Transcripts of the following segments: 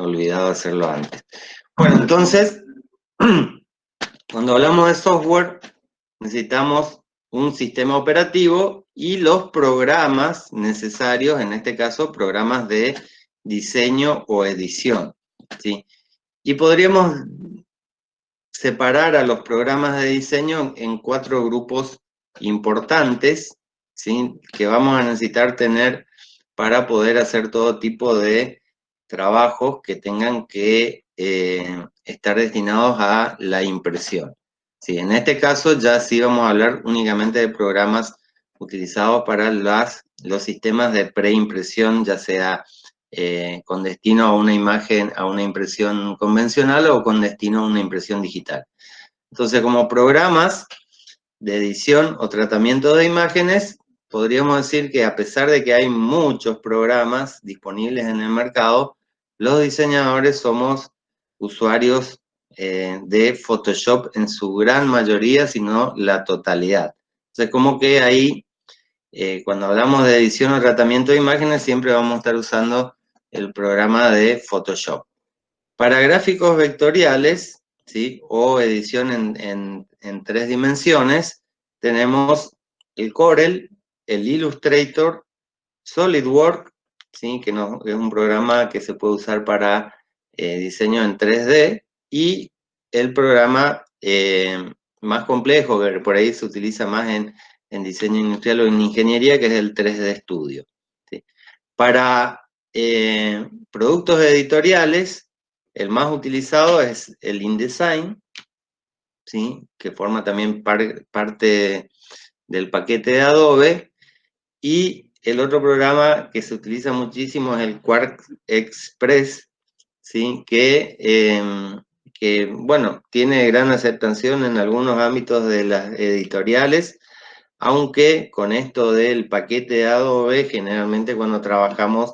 olvidado hacerlo antes. Bueno, entonces, cuando hablamos de software, necesitamos un sistema operativo y los programas necesarios, en este caso, programas de diseño o edición, ¿sí? Y podríamos separar a los programas de diseño en 4 grupos importantes, ¿sí? Que vamos a necesitar tener para poder hacer todo tipo de trabajos que tengan que estar destinados a la impresión. Sí, en este caso ya sí vamos a hablar únicamente de programas utilizados para los sistemas de preimpresión, ya sea con destino a una imagen, a una impresión convencional o con destino a una impresión digital. Entonces, como programas de edición o tratamiento de imágenes, podríamos decir que a pesar de que hay muchos programas disponibles en el mercado, los diseñadores somos usuarios de Photoshop en su gran mayoría, si no la totalidad. Entonces, como que ahí, cuando hablamos de edición o tratamiento de imágenes, siempre vamos a estar usando el programa de Photoshop. Para gráficos vectoriales, ¿sí? O edición en 3 dimensiones, tenemos el Corel, el Illustrator, SolidWorks, ¿sí? Que es un programa que se puede usar para diseño en 3D, y el programa más complejo, que por ahí se utiliza más en diseño industrial o en ingeniería, que es el 3D Studio, ¿sí? Para productos editoriales, el más utilizado es el InDesign, ¿sí? Que forma también parte del paquete de Adobe, y el otro programa que se utiliza muchísimo es el Quark Express, ¿sí? Que, bueno, tiene gran aceptación en algunos ámbitos de las editoriales, aunque con esto del paquete de Adobe, generalmente cuando trabajamos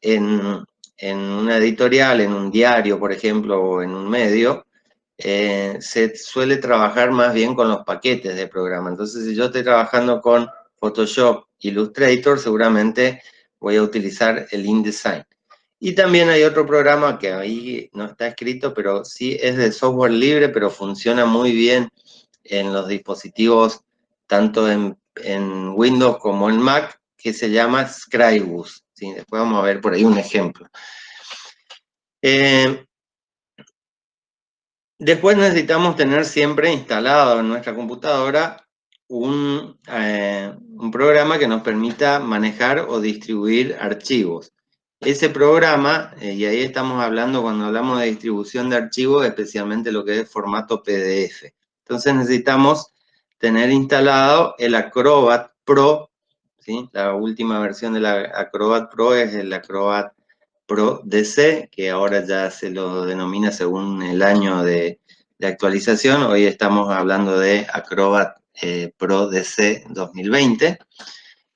en una editorial, en un diario, por ejemplo, o en un medio, se suele trabajar más bien con los paquetes de programa. Entonces, si yo estoy trabajando con Photoshop, Illustrator, seguramente voy a utilizar el InDesign. Y también hay otro programa que ahí no está escrito, pero sí es de software libre, pero funciona muy bien en los dispositivos, tanto en Windows como en Mac, que se llama Scribus, ¿sí? Después vamos a ver por ahí un ejemplo. Después necesitamos tener siempre instalado en nuestra computadora un programa que nos permita manejar o distribuir archivos. Ese programa, y ahí estamos hablando cuando hablamos de distribución de archivos, especialmente lo que es formato PDF. Entonces necesitamos tener instalado el Acrobat Pro, ¿sí? La última versión de la Acrobat Pro es el Acrobat Pro DC, que ahora ya se lo denomina según el año de actualización. Hoy estamos hablando de Acrobat Pro DC 2020.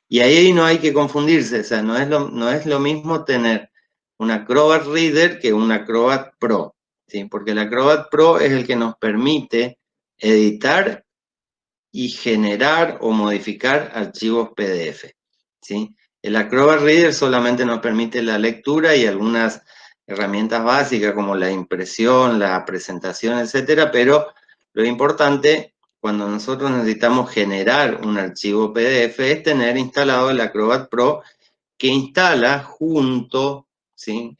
Y ahí no hay que confundirse, o sea, no es lo mismo tener un Acrobat Reader que un Acrobat Pro, ¿sí? Porque el Acrobat Pro es el que nos permite editar y generar o modificar archivos PDF, ¿sí? El Acrobat Reader solamente nos permite la lectura y algunas herramientas básicas como la impresión, la presentación, etcétera, pero lo importante cuando nosotros necesitamos generar un archivo PDF es tener instalado el Acrobat Pro, que instala junto, ¿sí?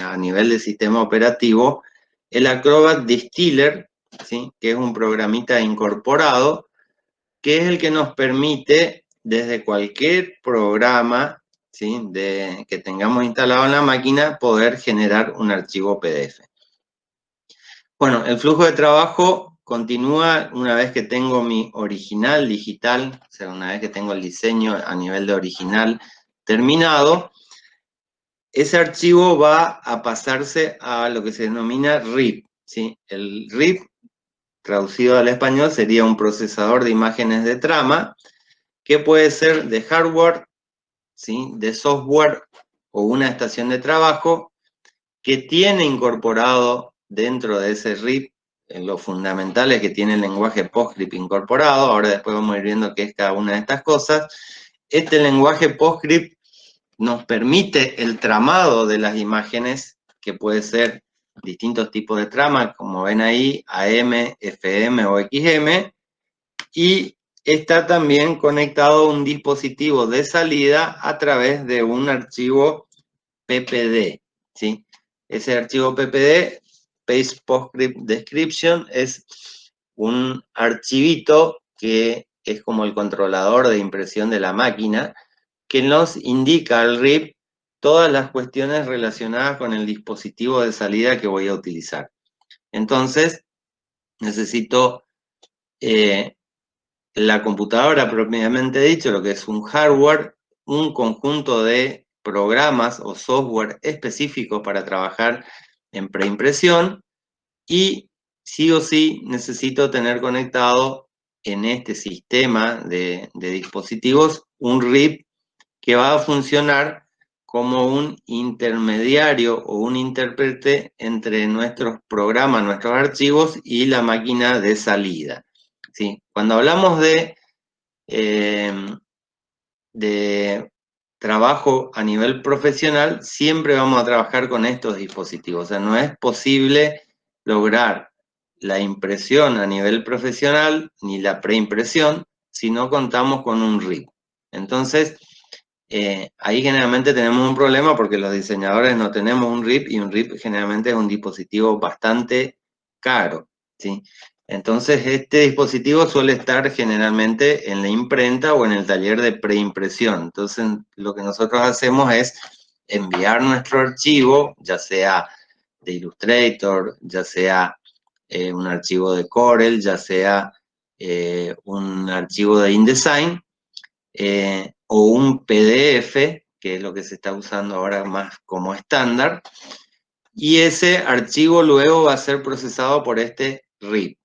A nivel de sistema operativo, el Acrobat Distiller, ¿sí? Que es un programita incorporado, que es el que nos permite, desde cualquier programa, ¿sí? Que tengamos instalado en la máquina, poder generar un archivo PDF. Bueno, el flujo de trabajo continúa una vez que tengo mi original digital, o sea, una vez que tengo el diseño a nivel de original terminado. Ese archivo va a pasarse a lo que se denomina RIP, ¿sí? El RIP, traducido al español, sería un procesador de imágenes de trama, que puede ser de hardware, ¿sí? De software o una estación de trabajo, que tiene incorporado dentro de ese RIP lo fundamental es que tiene el lenguaje PostScript incorporado. Ahora después vamos a ir viendo qué es cada una de estas cosas. Este lenguaje PostScript nos permite el tramado de las imágenes que puede ser distintos tipos de trama, como ven ahí, AM, FM o XM, y está también conectado a un dispositivo de salida a través de un archivo PPD, ¿sí? Ese archivo PPD, Page Postscript Description, es un archivito que es como el controlador de impresión de la máquina, que nos indica al RIP todas las cuestiones relacionadas con el dispositivo de salida que voy a utilizar. Entonces, necesito la computadora propiamente dicho, lo que es un hardware, un conjunto de programas o software específicos para trabajar en preimpresión, y sí o sí necesito tener conectado en este sistema de dispositivos un RIP que va a funcionar como un intermediario o un intérprete entre nuestros programas, nuestros archivos y la máquina de salida, ¿sí? Cuando hablamos de trabajo a nivel profesional, siempre vamos a trabajar con estos dispositivos. O sea, no es posible lograr la impresión a nivel profesional ni la preimpresión si no contamos con un RIP. Entonces, ahí generalmente tenemos un problema porque los diseñadores no tenemos un RIP, y un RIP generalmente es un dispositivo bastante caro, ¿sí? Entonces, este dispositivo suele estar generalmente en la imprenta o en el taller de preimpresión. Entonces, lo que nosotros hacemos es enviar nuestro archivo, ya sea de Illustrator, ya sea un archivo de Corel, ya sea un archivo de InDesign, o un PDF, que es lo que se está usando ahora más como estándar, y ese archivo luego va a ser procesado por este RIP.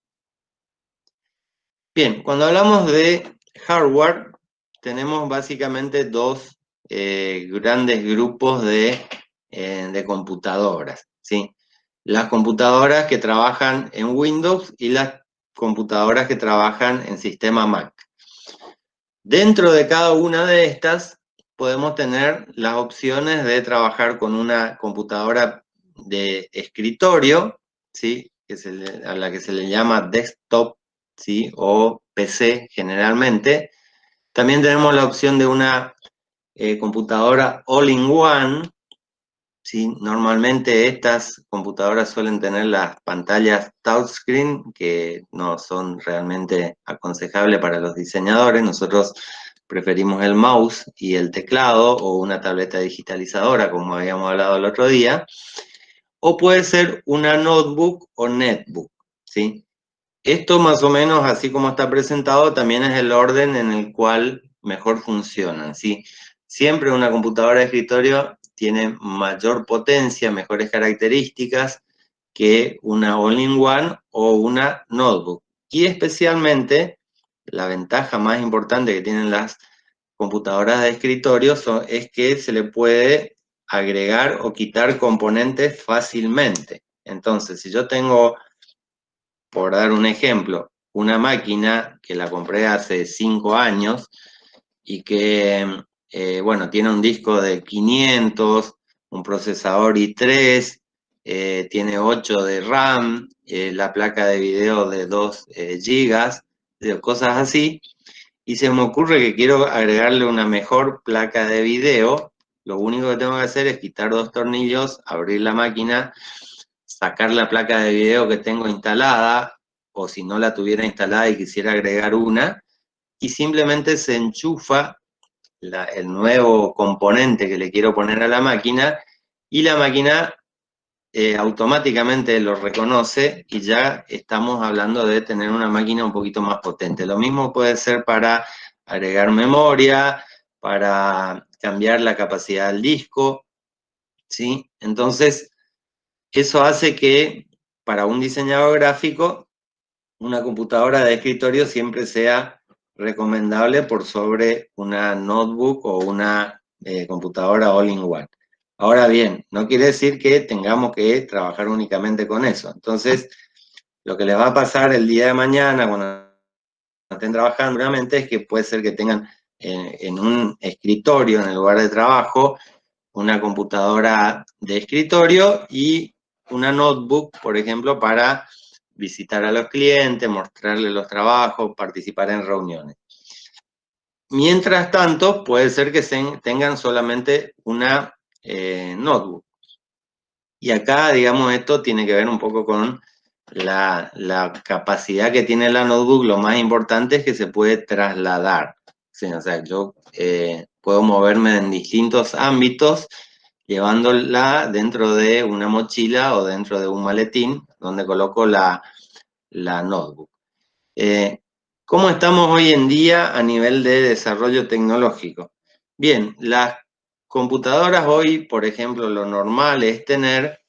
Bien, cuando hablamos de hardware, tenemos básicamente dos grandes grupos de computadoras, ¿sí? Las computadoras que trabajan en Windows y las computadoras que trabajan en sistema Mac. Dentro de cada una de estas podemos tener las opciones de trabajar con una computadora de escritorio, ¿sí? A la que se le llama desktop, ¿sí? O PC generalmente. También tenemos la opción de una computadora all-in-one, ¿sí? Normalmente estas computadoras suelen tener las pantallas touchscreen, que no son realmente aconsejables para los diseñadores. Nosotros preferimos el mouse y el teclado, o una tableta digitalizadora, como habíamos hablado el otro día. O puede ser una notebook o netbook, ¿sí? Esto más o menos, así como está presentado, también es el orden en el cual mejor funcionan, ¿sí? Siempre una computadora de escritorio tiene mayor potencia, mejores características que una all-in-one o una notebook. Y especialmente, la ventaja más importante que tienen las computadoras de escritorio es que se le puede agregar o quitar componentes fácilmente. Entonces, si yo tengo, por dar un ejemplo, una máquina que la compré hace 5 años y que, bueno, tiene un disco de 500, un procesador i3, tiene 8 de RAM, la placa de video de 2 gigas, cosas así, y se me ocurre que quiero agregarle una mejor placa de video. Lo único que tengo que hacer es quitar 2 tornillos, abrir la máquina, sacar la placa de video que tengo instalada, o si no la tuviera instalada y quisiera agregar una, y simplemente se enchufa el nuevo componente que le quiero poner a la máquina, y la máquina automáticamente lo reconoce, y ya estamos hablando de tener una máquina un poquito más potente. Lo mismo puede ser para agregar memoria, para cambiar la capacidad del disco, ¿sí? Entonces, eso hace que para un diseñador gráfico, una computadora de escritorio siempre sea recomendable por sobre una notebook o una computadora all-in-one. Ahora bien, no quiere decir que tengamos que trabajar únicamente con eso. Entonces, lo que les va a pasar el día de mañana cuando estén trabajando realmente es que puede ser que tengan en un escritorio, en el lugar de trabajo, una computadora de escritorio y una notebook, por ejemplo, para visitar a los clientes, mostrarles los trabajos, participar en reuniones. Mientras tanto, puede ser que tengan solamente una notebook. Y acá, digamos, esto tiene que ver un poco con la capacidad que tiene la notebook. Lo más importante es que se puede trasladar. Sí, o sea, yo puedo moverme en distintos ámbitos llevándola dentro de una mochila o dentro de un maletín donde coloco la notebook. ¿Cómo estamos hoy en día a nivel de desarrollo tecnológico? Bien, las computadoras hoy, por ejemplo, lo normal es tener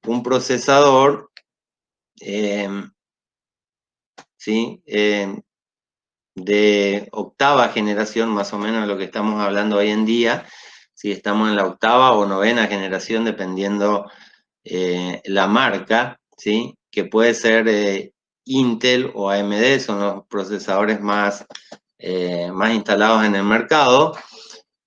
un procesador, ¿sí? De octava generación, más o menos de lo que estamos hablando hoy en día, si estamos en la octava o novena generación, dependiendo la marca, ¿sí? Que puede ser Intel o AMD, son los procesadores más instalados en el mercado,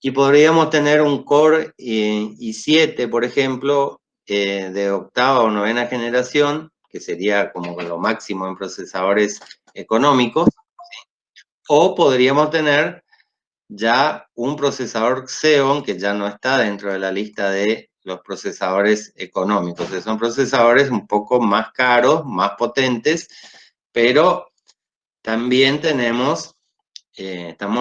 y podríamos tener un Core i7, por ejemplo, de octava o novena generación, que sería como lo máximo en procesadores económicos, o podríamos tener ya un procesador Xeon, que ya no está dentro de la lista de los procesadores económicos. Son procesadores un poco más caros, más potentes, pero también estamos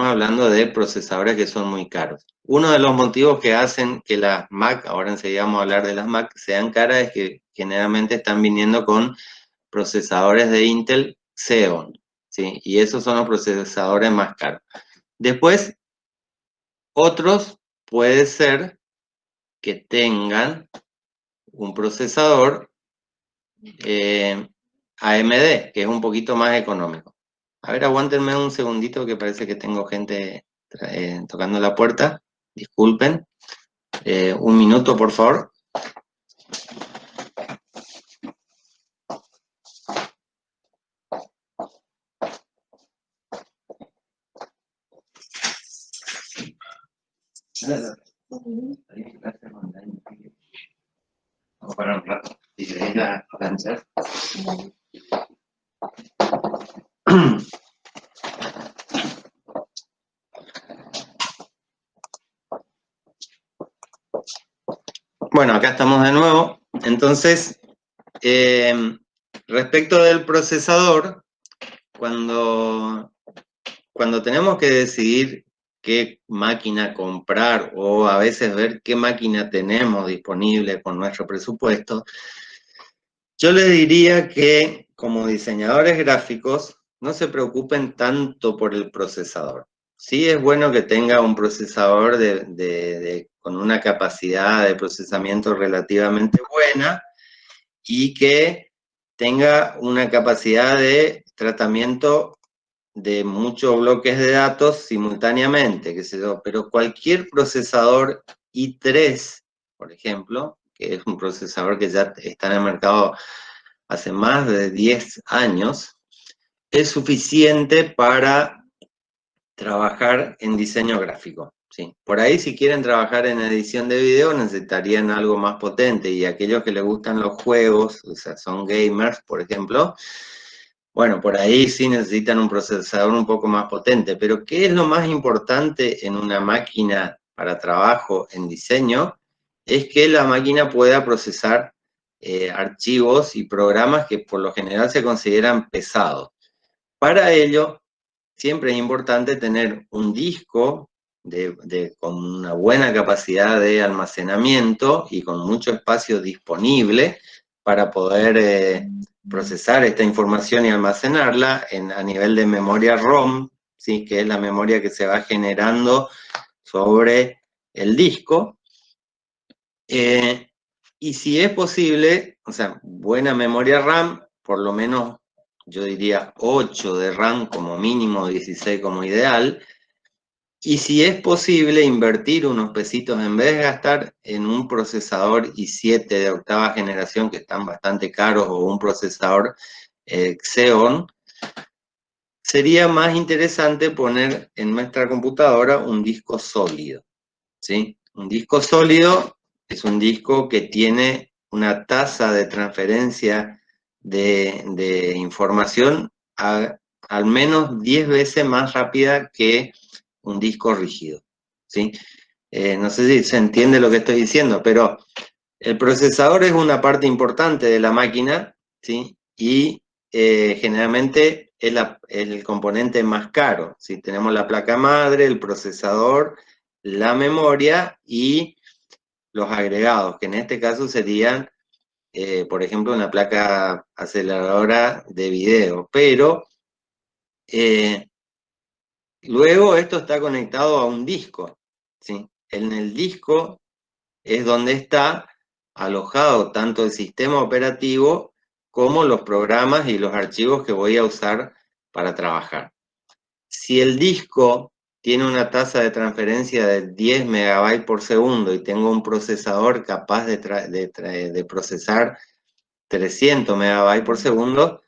hablando de procesadores que son muy caros. Uno de los motivos que hacen que las Mac, ahora enseguida vamos a hablar de las Mac, sean caras es que generalmente están viniendo con procesadores de Intel Xeon, ¿sí? Y esos son los procesadores más caros. Después, otros puede ser que tengan un procesador AMD, que es un poquito más económico. A ver, aguántenme un segundito que parece que tengo gente tocando la puerta. Disculpen. Un minuto, por favor. Vamos a parar un rato. Si queréis la plancha. Bueno, acá estamos de nuevo. Entonces, respecto del procesador, cuando tenemos que decidir qué máquina comprar o a veces ver qué máquina tenemos disponible con nuestro presupuesto, yo les diría que como diseñadores gráficos no se preocupen tanto por el procesador. Sí es bueno que tenga un procesador con una capacidad de procesamiento relativamente buena y que tenga una capacidad de tratamiento de muchos bloques de datos simultáneamente, qué sé yo, pero cualquier procesador i3, por ejemplo, que es un procesador que ya está en el mercado hace más de 10 años, es suficiente para trabajar en diseño gráfico. ¿Sí? Por ahí, si quieren trabajar en edición de video, necesitarían algo más potente, y aquellos que les gustan los juegos, o sea, son gamers, por ejemplo, bueno, por ahí sí necesitan un procesador un poco más potente, pero ¿qué es lo más importante en una máquina para trabajo en diseño? Es que la máquina pueda procesar archivos y programas que por lo general se consideran pesados. Para ello, siempre es importante tener un disco con una buena capacidad de almacenamiento y con mucho espacio disponible para poder procesar esta información y almacenarla a nivel de memoria ROM, ¿sí? Que es la memoria que se va generando sobre el disco. Y si es posible, o sea, buena memoria RAM, por lo menos yo diría 8 de RAM como mínimo, 16 como ideal. Y si es posible, invertir unos pesitos en vez de gastar en un procesador i7 de octava generación, que están bastante caros, o un procesador Xeon, sería más interesante poner en nuestra computadora un disco sólido, ¿sí? Un disco sólido es un disco que tiene una tasa de transferencia de información al menos 10 veces más rápida que un disco rígido, ¿sí? No sé si se entiende lo que estoy diciendo, pero el procesador es una parte importante de la máquina, ¿sí? Y generalmente es el componente más caro, ¿sí? Tenemos la placa madre, el procesador, la memoria y los agregados, que en este caso serían, por ejemplo, una placa aceleradora de video, pero luego esto está conectado a un disco, ¿sí? En el disco es donde está alojado tanto el sistema operativo como los programas y los archivos que voy a usar para trabajar. Si el disco tiene una tasa de transferencia de 10 megabytes por segundo y tengo un procesador capaz de procesar 300 megabytes por segundo,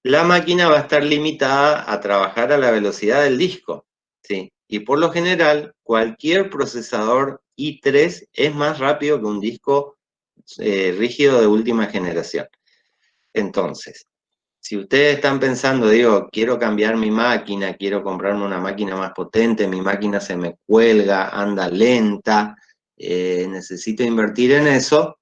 la máquina va a estar limitada a trabajar a la velocidad del disco, ¿sí? Y por lo general, cualquier procesador i3 es más rápido que un disco rígido de última generación. Entonces, si ustedes están pensando, digo, quiero cambiar mi máquina, quiero comprarme una máquina más potente, mi máquina se me cuelga, anda lenta, necesito invertir en eso,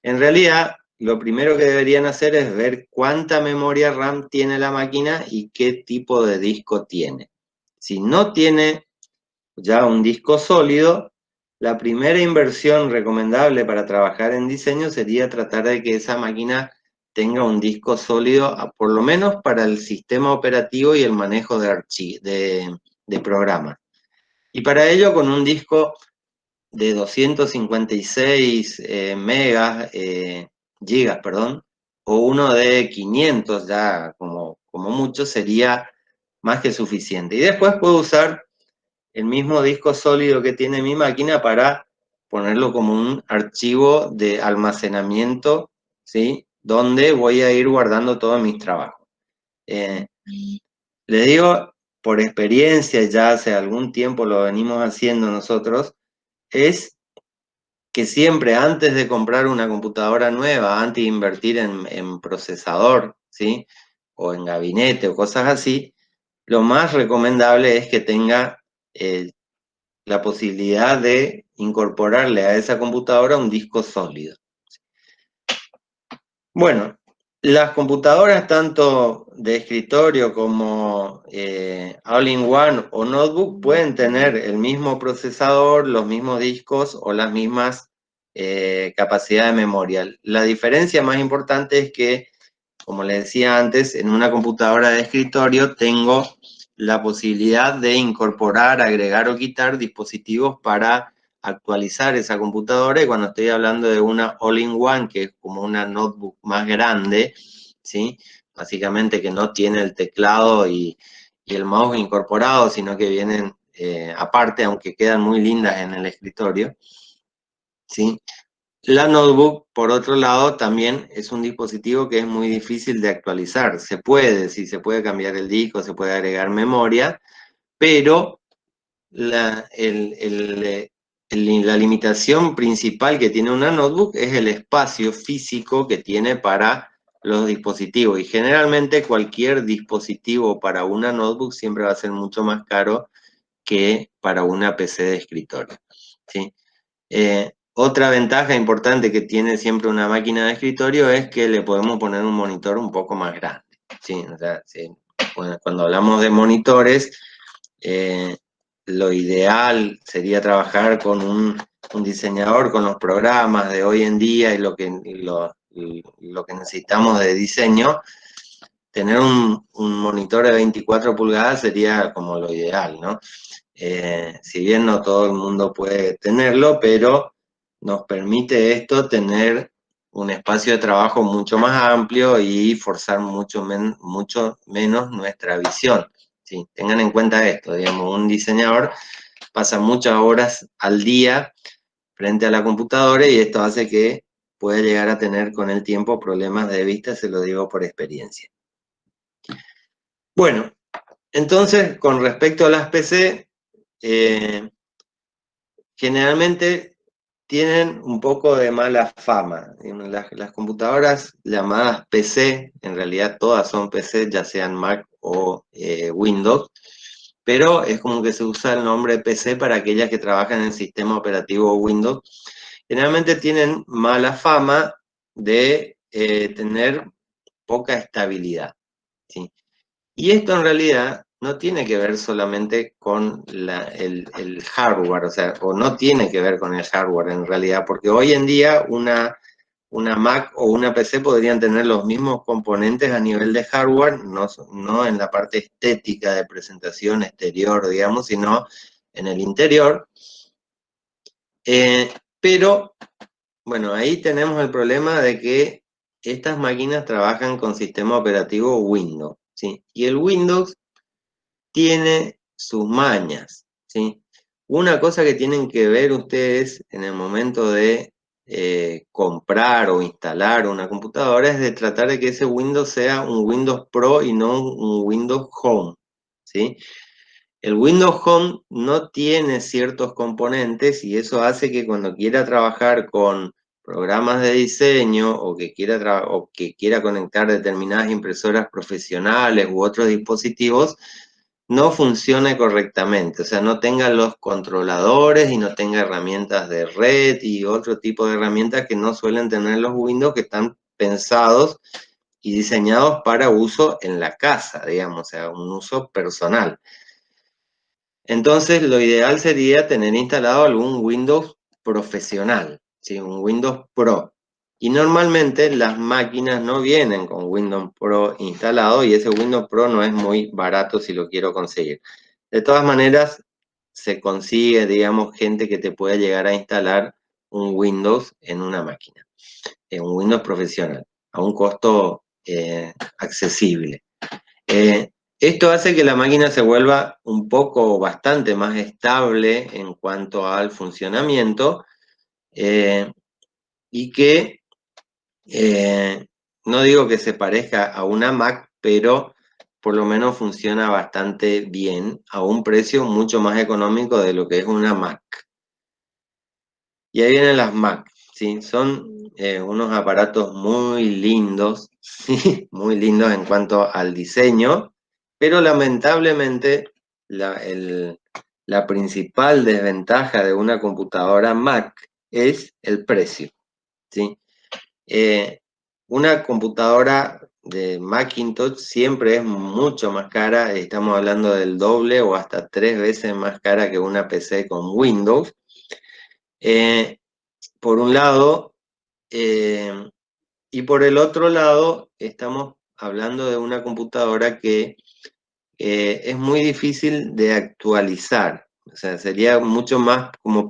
en realidad, lo primero que deberían hacer es ver cuánta memoria RAM tiene la máquina y qué tipo de disco tiene. Si no tiene ya un disco sólido, la primera inversión recomendable para trabajar en diseño sería tratar de que esa máquina tenga un disco sólido, por lo menos para el sistema operativo y el manejo de programas. Y para ello, con un disco de 256 gigas, perdón, o uno de 500 ya como mucho sería más que suficiente. Y después puedo usar el mismo disco sólido que tiene mi máquina para ponerlo como un archivo de almacenamiento, ¿sí? Donde voy a ir guardando todos mis trabajos. Les digo, por experiencia, ya hace algún tiempo lo venimos haciendo nosotros, es que siempre antes de comprar una computadora nueva, antes de invertir en procesador, ¿sí? O en gabinete o cosas así, lo más recomendable es que tenga la posibilidad de incorporarle a esa computadora un disco sólido. Bueno, las computadoras tanto de escritorio como all-in-one o notebook pueden tener el mismo procesador, los mismos discos o las mismas capacidades de memoria. La diferencia más importante es que, como les decía antes, en una computadora de escritorio tengo la posibilidad de incorporar, agregar o quitar dispositivos para actualizar esa computadora, y cuando estoy hablando de una all-in-one, que es como una notebook más grande, ¿sí? Básicamente que no tiene el teclado y el mouse incorporado, sino que vienen aparte, aunque quedan muy lindas en el escritorio, ¿sí? La notebook, por otro lado, también es un dispositivo que es muy difícil de actualizar. Se puede, sí, se puede cambiar el disco, se puede agregar memoria, pero la limitación principal que tiene una notebook es el espacio físico que tiene para los dispositivos. Y generalmente cualquier dispositivo para una notebook siempre va a ser mucho más caro que para una PC de escritorio, ¿sí? Otra ventaja importante que tiene siempre una máquina de escritorio es que le podemos poner un monitor un poco más grande, ¿sí? O sea, ¿sí? Cuando hablamos de monitores, lo ideal sería trabajar con un diseñador, con los programas de hoy en día y lo que necesitamos de diseño. Tener un monitor de 24 pulgadas sería como lo ideal, ¿no? Si bien no todo el mundo puede tenerlo, pero nos permite esto tener un espacio de trabajo mucho más amplio y forzar mucho menos nuestra visión, ¿sí? Tengan en cuenta esto, digamos, un diseñador pasa muchas horas al día frente a la computadora y esto hace que pueda llegar a tener con el tiempo problemas de vista, se lo digo por experiencia. Bueno, entonces, con respecto a las PC, generalmente tienen un poco de mala fama. Las computadoras llamadas PC, en realidad todas son PC, ya sean Mac o Windows, pero es como que se usa el nombre PC para aquellas que trabajan en el sistema operativo Windows. Generalmente tienen mala fama de tener poca estabilidad, ¿sí? Y esto en realidad no tiene que ver solamente con el hardware, o sea, o no tiene que ver con el hardware en realidad, porque hoy en día una Mac o una PC podrían tener los mismos componentes a nivel de hardware, no en la parte estética de presentación exterior, digamos, sino en el interior. Pero, bueno, ahí tenemos el problema de que estas máquinas trabajan con sistema operativo Windows, ¿sí? Y el Windows tiene sus mañas, ¿sí? Una cosa que tienen que ver ustedes en el momento de comprar o instalar una computadora es de tratar de que ese Windows sea un Windows Pro y no un Windows Home, ¿sí? El Windows Home no tiene ciertos componentes y eso hace que cuando quiera trabajar con programas de diseño o que quiera conectar determinadas impresoras profesionales u otros dispositivos, no funcione correctamente, o sea, no tenga los controladores y no tenga herramientas de red y otro tipo de herramientas que no suelen tener los Windows, que están pensados y diseñados para uso en la casa, digamos, o sea, un uso personal. Entonces, lo ideal sería tener instalado algún Windows profesional, ¿sí? Un Windows Pro. Y normalmente las máquinas no vienen con Windows Pro instalado y ese Windows Pro no es muy barato si lo quiero conseguir. De todas maneras, se consigue, digamos, gente que te pueda llegar a instalar un Windows en una máquina, un Windows profesional, a un costo accesible. Esto hace que la máquina se vuelva un poco o bastante más estable en cuanto al funcionamiento y que no digo que se parezca a una Mac, pero por lo menos funciona bastante bien a un precio mucho más económico de lo que es una Mac. Y ahí vienen las Mac, ¿sí? Son unos aparatos muy lindos, ¿sí? Muy lindos en cuanto al diseño, pero lamentablemente la principal desventaja de una computadora Mac es el precio, ¿sí? Una computadora de Macintosh siempre es mucho más cara, estamos hablando del doble o hasta 3 veces más cara que una PC con Windows. Por un lado, y por el otro lado, estamos hablando de una computadora que es muy difícil de actualizar. O sea, sería mucho más como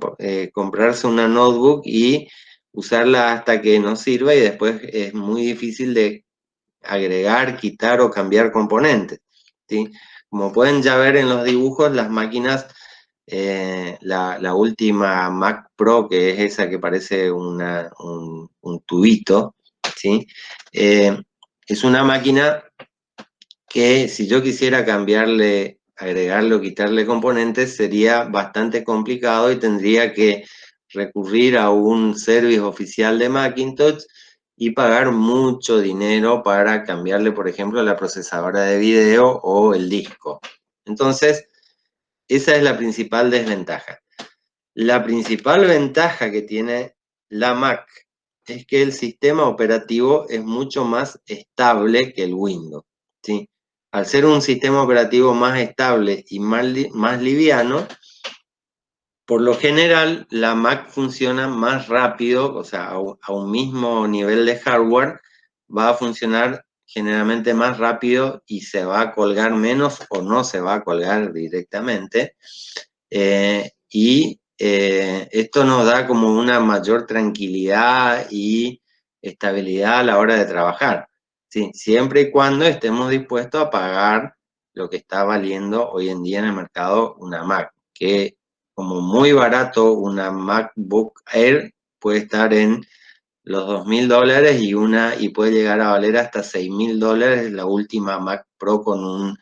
comprarse una notebook y usarla hasta que no sirva y después es muy difícil de agregar, quitar o cambiar componentes, ¿sí? Como pueden ya ver en los dibujos, las máquinas, la última Mac Pro, que es esa que parece un tubito, ¿sí? Es una máquina que si yo quisiera cambiarle, agregarle o quitarle componentes, sería bastante complicado y tendría que recurrir a un service oficial de Macintosh y pagar mucho dinero para cambiarle, por ejemplo, la procesadora de video o el disco. Entonces, esa es la principal desventaja. La principal ventaja que tiene la Mac es que el sistema operativo es mucho más estable que el Windows, ¿sí? Al ser un sistema operativo más estable y más liviano, por lo general la Mac funciona más rápido, o sea, a un mismo nivel de hardware, va a funcionar generalmente más rápido y se va a colgar menos o no se va a colgar directamente. Esto nos da como una mayor tranquilidad y estabilidad a la hora de trabajar, ¿sí? Siempre y cuando estemos dispuestos a pagar lo que está valiendo hoy en día en el mercado una Mac, que como muy barato una MacBook Air puede estar en los $2.000 y puede llegar a valer hasta $6.000 la última Mac Pro con un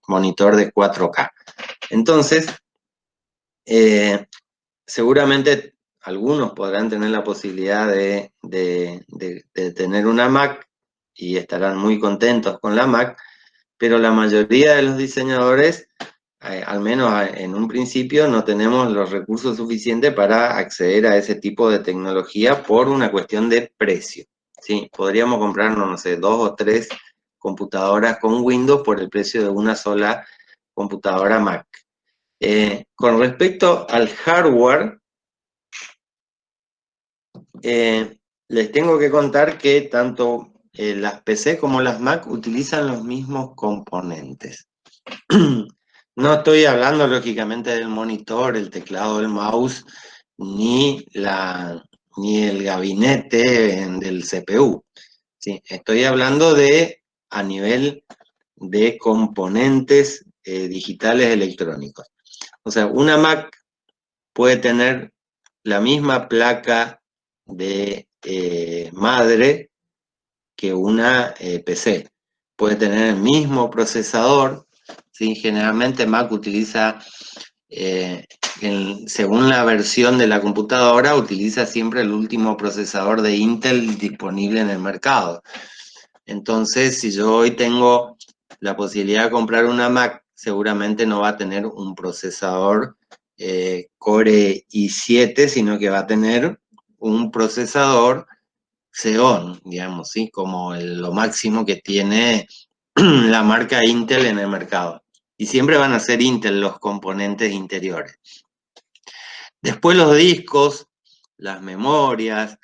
monitor de 4K. Entonces, seguramente algunos podrán tener la posibilidad de tener una Mac y estarán muy contentos con la Mac, pero la mayoría de los diseñadores, al menos en un principio, no tenemos los recursos suficientes para acceder a ese tipo de tecnología por una cuestión de precio. ¿Sí? Podríamos comprarnos, no sé, 2 o 3 computadoras con Windows por el precio de una sola computadora Mac. Con respecto al hardware, les tengo que contar que tanto las PC como las Mac utilizan los mismos componentes. No estoy hablando lógicamente del monitor, el teclado, el mouse, ni el gabinete del CPU. ¿Sí? Estoy hablando de a nivel de componentes digitales electrónicos. O sea, una Mac puede tener la misma placa de madre que una PC. Puede tener el mismo procesador. ¿Sí? Generalmente Mac utiliza, según la versión de la computadora, utiliza siempre el último procesador de Intel disponible en el mercado. Entonces, si yo hoy tengo la posibilidad de comprar una Mac, seguramente no va a tener un procesador Core i7, sino que va a tener un procesador Xeon, digamos, ¿sí? Como lo máximo que tiene la marca Intel en el mercado. Y siempre van a ser Intel los componentes interiores. Después los discos, las memorias,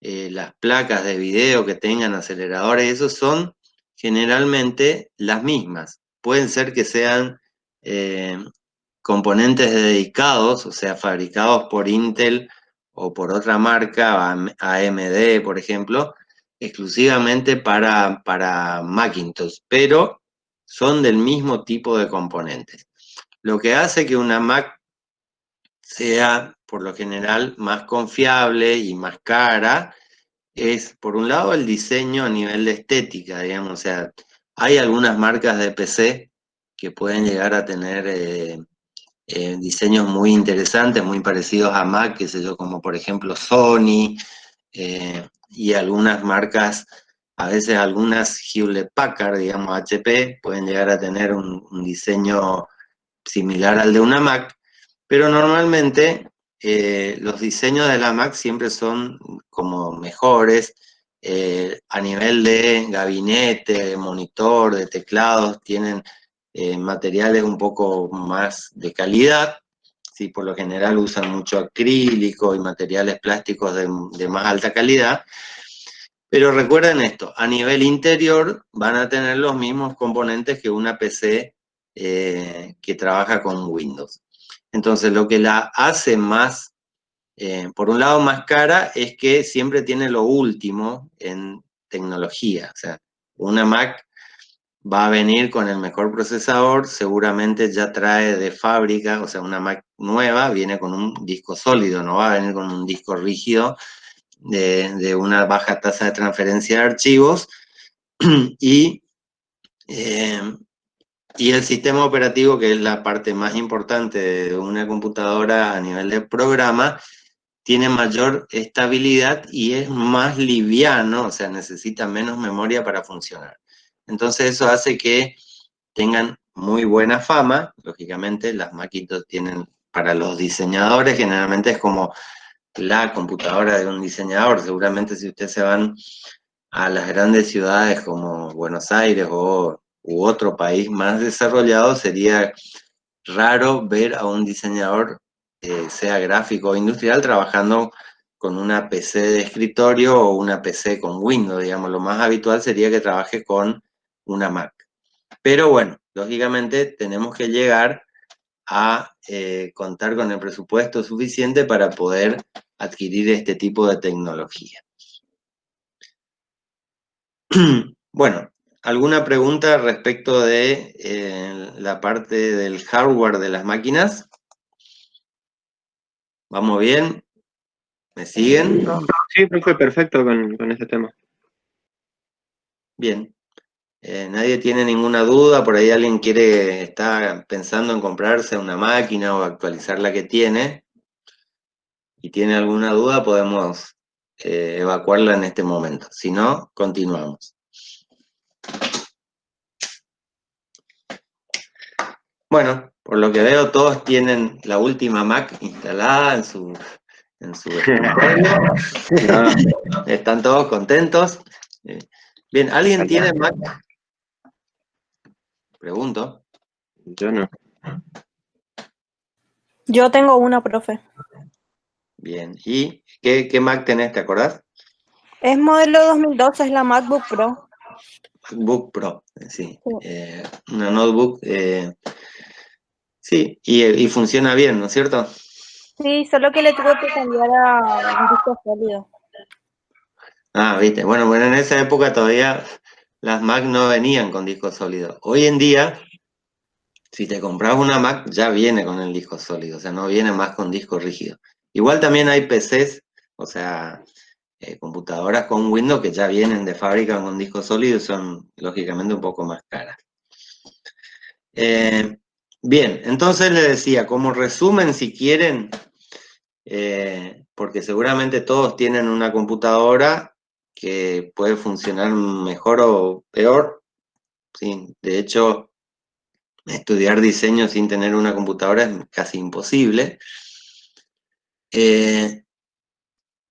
las placas de video que tengan aceleradores, esos son generalmente las mismas. Pueden ser que sean componentes dedicados, o sea, fabricados por Intel o por otra marca, AMD, por ejemplo, exclusivamente para Macintosh, pero son del mismo tipo de componentes. Lo que hace que una Mac sea, por lo general, más confiable y más cara es, por un lado, el diseño a nivel de estética, digamos, o sea, hay algunas marcas de PC que pueden llegar a tener diseños muy interesantes, muy parecidos a Mac, qué sé yo, como por ejemplo Sony, y algunas marcas, a veces algunas Hewlett Packard, digamos HP, pueden llegar a tener un diseño similar al de una Mac, pero normalmente los diseños de la Mac siempre son como mejores a nivel de gabinete, de monitor, de teclados, tienen materiales un poco más de calidad. Sí, por lo general usan mucho acrílico y materiales plásticos de más alta calidad. Pero recuerden esto, a nivel interior van a tener los mismos componentes que una PC que trabaja con Windows. Entonces, lo que la hace más, por un lado más cara, es que siempre tiene lo último en tecnología. O sea, una Mac va a venir con el mejor procesador, seguramente ya trae de fábrica, o sea, una Mac nueva viene con un disco sólido, no va a venir con un disco rígido de una baja tasa de transferencia de archivos y, y el sistema operativo, que es la parte más importante de una computadora a nivel de programa, tiene mayor estabilidad y es más liviano, o sea, necesita menos memoria para funcionar. Entonces eso hace que tengan muy buena fama. Lógicamente las Macintosh tienen, para los diseñadores generalmente es como la computadora de un diseñador. Seguramente si ustedes se van a las grandes ciudades como Buenos Aires u otro país más desarrollado, sería raro ver a un diseñador, sea gráfico o industrial, trabajando con una PC de escritorio o una PC con Windows, digamos. Lo más habitual sería que trabaje con una Mac. Pero bueno, lógicamente tenemos que llegar a contar con el presupuesto suficiente para poder adquirir este tipo de tecnología. Bueno, ¿alguna pregunta respecto de la parte del hardware de las máquinas? ¿Vamos bien? ¿Me siguen? No, sí, profe, perfecto con ese tema. Bien. ¿Nadie tiene ninguna duda? ¿Por ahí alguien está pensando en comprarse una máquina o actualizar la que tiene? y tiene alguna duda, podemos evacuarla en este momento. Si no, continuamos. Bueno, por lo que veo, todos tienen la última Mac instalada en su escritorio. No, Están todos contentos. Bien, ¿alguien tiene Mac? Pregunto. yo no. Yo tengo una, profe. Bien, ¿y qué Mac tenés, te acordás? Es modelo 2012, es la MacBook Pro. MacBook Pro, sí. Sí. Una notebook, sí, y funciona bien, ¿no es cierto? Sí, solo que le tuve que cambiar a un disco sólido. Ah, viste, bueno, en esa época todavía las Mac no venían con disco sólido. Hoy en día, si te compras una Mac, ya viene con el disco sólido, o sea, no viene más con disco rígido. Igual también hay PCs, o sea, computadoras con Windows que ya vienen de fábrica con disco sólido y son lógicamente un poco más caras. Bien, entonces le decía, como resumen, si quieren, porque seguramente todos tienen una computadora que puede funcionar mejor o peor. ¿Sí? De hecho, estudiar diseño sin tener una computadora es casi imposible.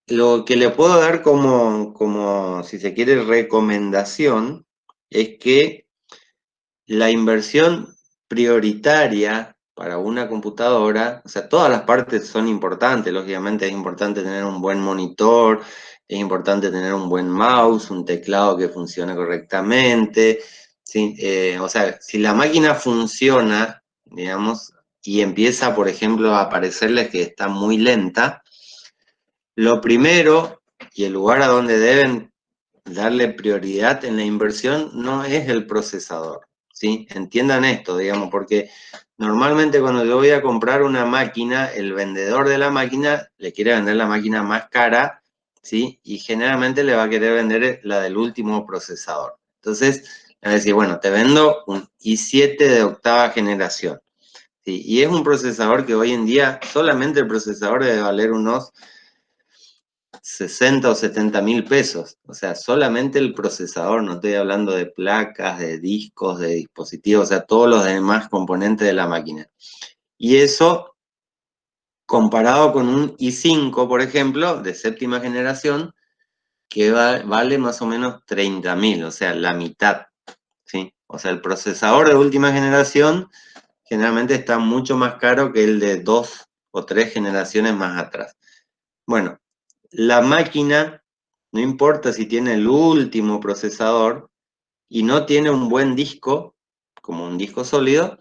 Lo que le puedo dar como, si se quiere, recomendación es que la inversión prioritaria para una computadora, o sea, todas las partes son importantes, lógicamente es importante tener un buen monitor, es importante tener un buen mouse, un teclado que funcione correctamente, ¿sí? O sea, si la máquina funciona, digamos, y empieza, por ejemplo, a parecerles que está muy lenta, lo primero y el lugar a donde deben darle prioridad en la inversión no es el procesador, ¿sí? Entiendan esto, digamos, porque normalmente cuando yo voy a comprar una máquina, el vendedor de la máquina le quiere vender la máquina más cara, ¿sí? Y generalmente le va a querer vender la del último procesador. Entonces, le va a decir, bueno, te vendo un i7 de octava generación, ¿sí? Y es un procesador que hoy en día, solamente el procesador debe valer unos 60 o 70 mil pesos. O sea, solamente el procesador, no estoy hablando de placas, de discos, de dispositivos, o sea, todos los demás componentes de la máquina. Y eso, comparado con un i5, por ejemplo, de séptima generación, que vale más o menos 30 mil, o sea, la mitad. ¿Sí? O sea, el procesador de última generación generalmente está mucho más caro que el de 2 o 3 generaciones más atrás. Bueno, la máquina, no importa si tiene el último procesador y no tiene un buen disco, como un disco sólido,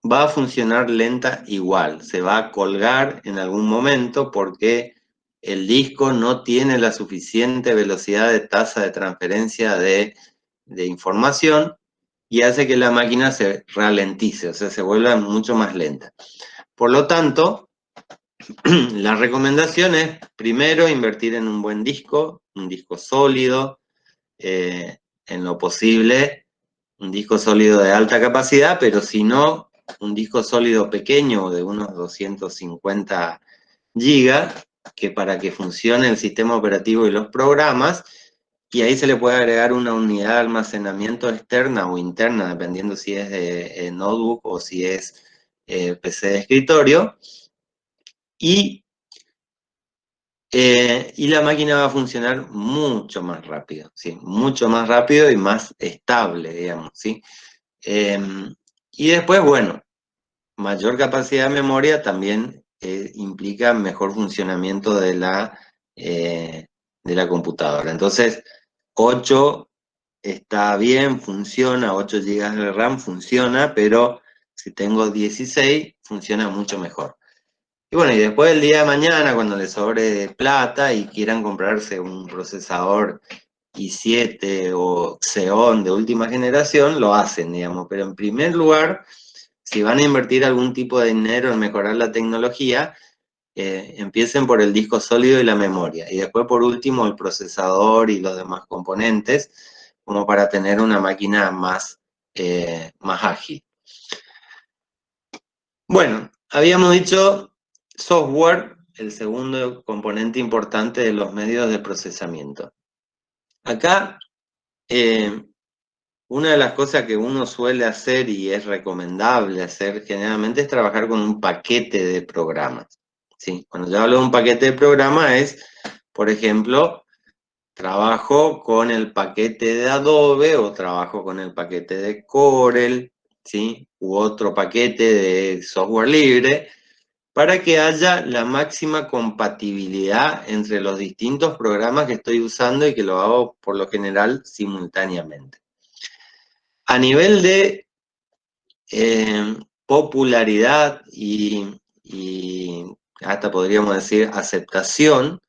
va a funcionar lenta igual. Se va a colgar en algún momento porque el disco no tiene la suficiente velocidad de tasa de transferencia de información y hace que la máquina se ralentice, o sea, se vuelva mucho más lenta. Por lo tanto, la recomendación es primero invertir en un buen disco, un disco sólido, en lo posible, un disco sólido de alta capacidad, pero si no, un disco sólido pequeño de unos 250 gigas, que para que funcione el sistema operativo y los programas, y ahí se le puede agregar una unidad de almacenamiento externa o interna, dependiendo si es de notebook o si es PC de escritorio, y la máquina va a funcionar mucho más rápido, ¿sí? Mucho más rápido y más estable, digamos, ¿sí? Y después, bueno, mayor capacidad de memoria también implica mejor funcionamiento de la computadora. Entonces, 8 está bien, funciona, 8 GB de RAM funciona, pero si tengo 16, funciona mucho mejor. Y bueno, y después el día de mañana, cuando les sobre plata y quieran comprarse un procesador i7 o Xeon de última generación, lo hacen, digamos. Pero en primer lugar, si van a invertir algún tipo de dinero en mejorar la tecnología, empiecen por el disco sólido y la memoria. Y después, por último, el procesador y los demás componentes, como para tener una máquina más ágil. Bueno, habíamos dicho software, el segundo componente importante de los medios de procesamiento. Acá, una de las cosas que uno suele hacer y es recomendable hacer generalmente es trabajar con un paquete de programas. ¿Sí? Cuando yo hablo de un paquete de programas es, por ejemplo, trabajo con el paquete de Adobe o trabajo con el paquete de Corel, ¿sí? U otro paquete de software libre, para que haya la máxima compatibilidad entre los distintos programas que estoy usando y que lo hago por lo general simultáneamente. A nivel de popularidad y hasta podríamos decir aceptación,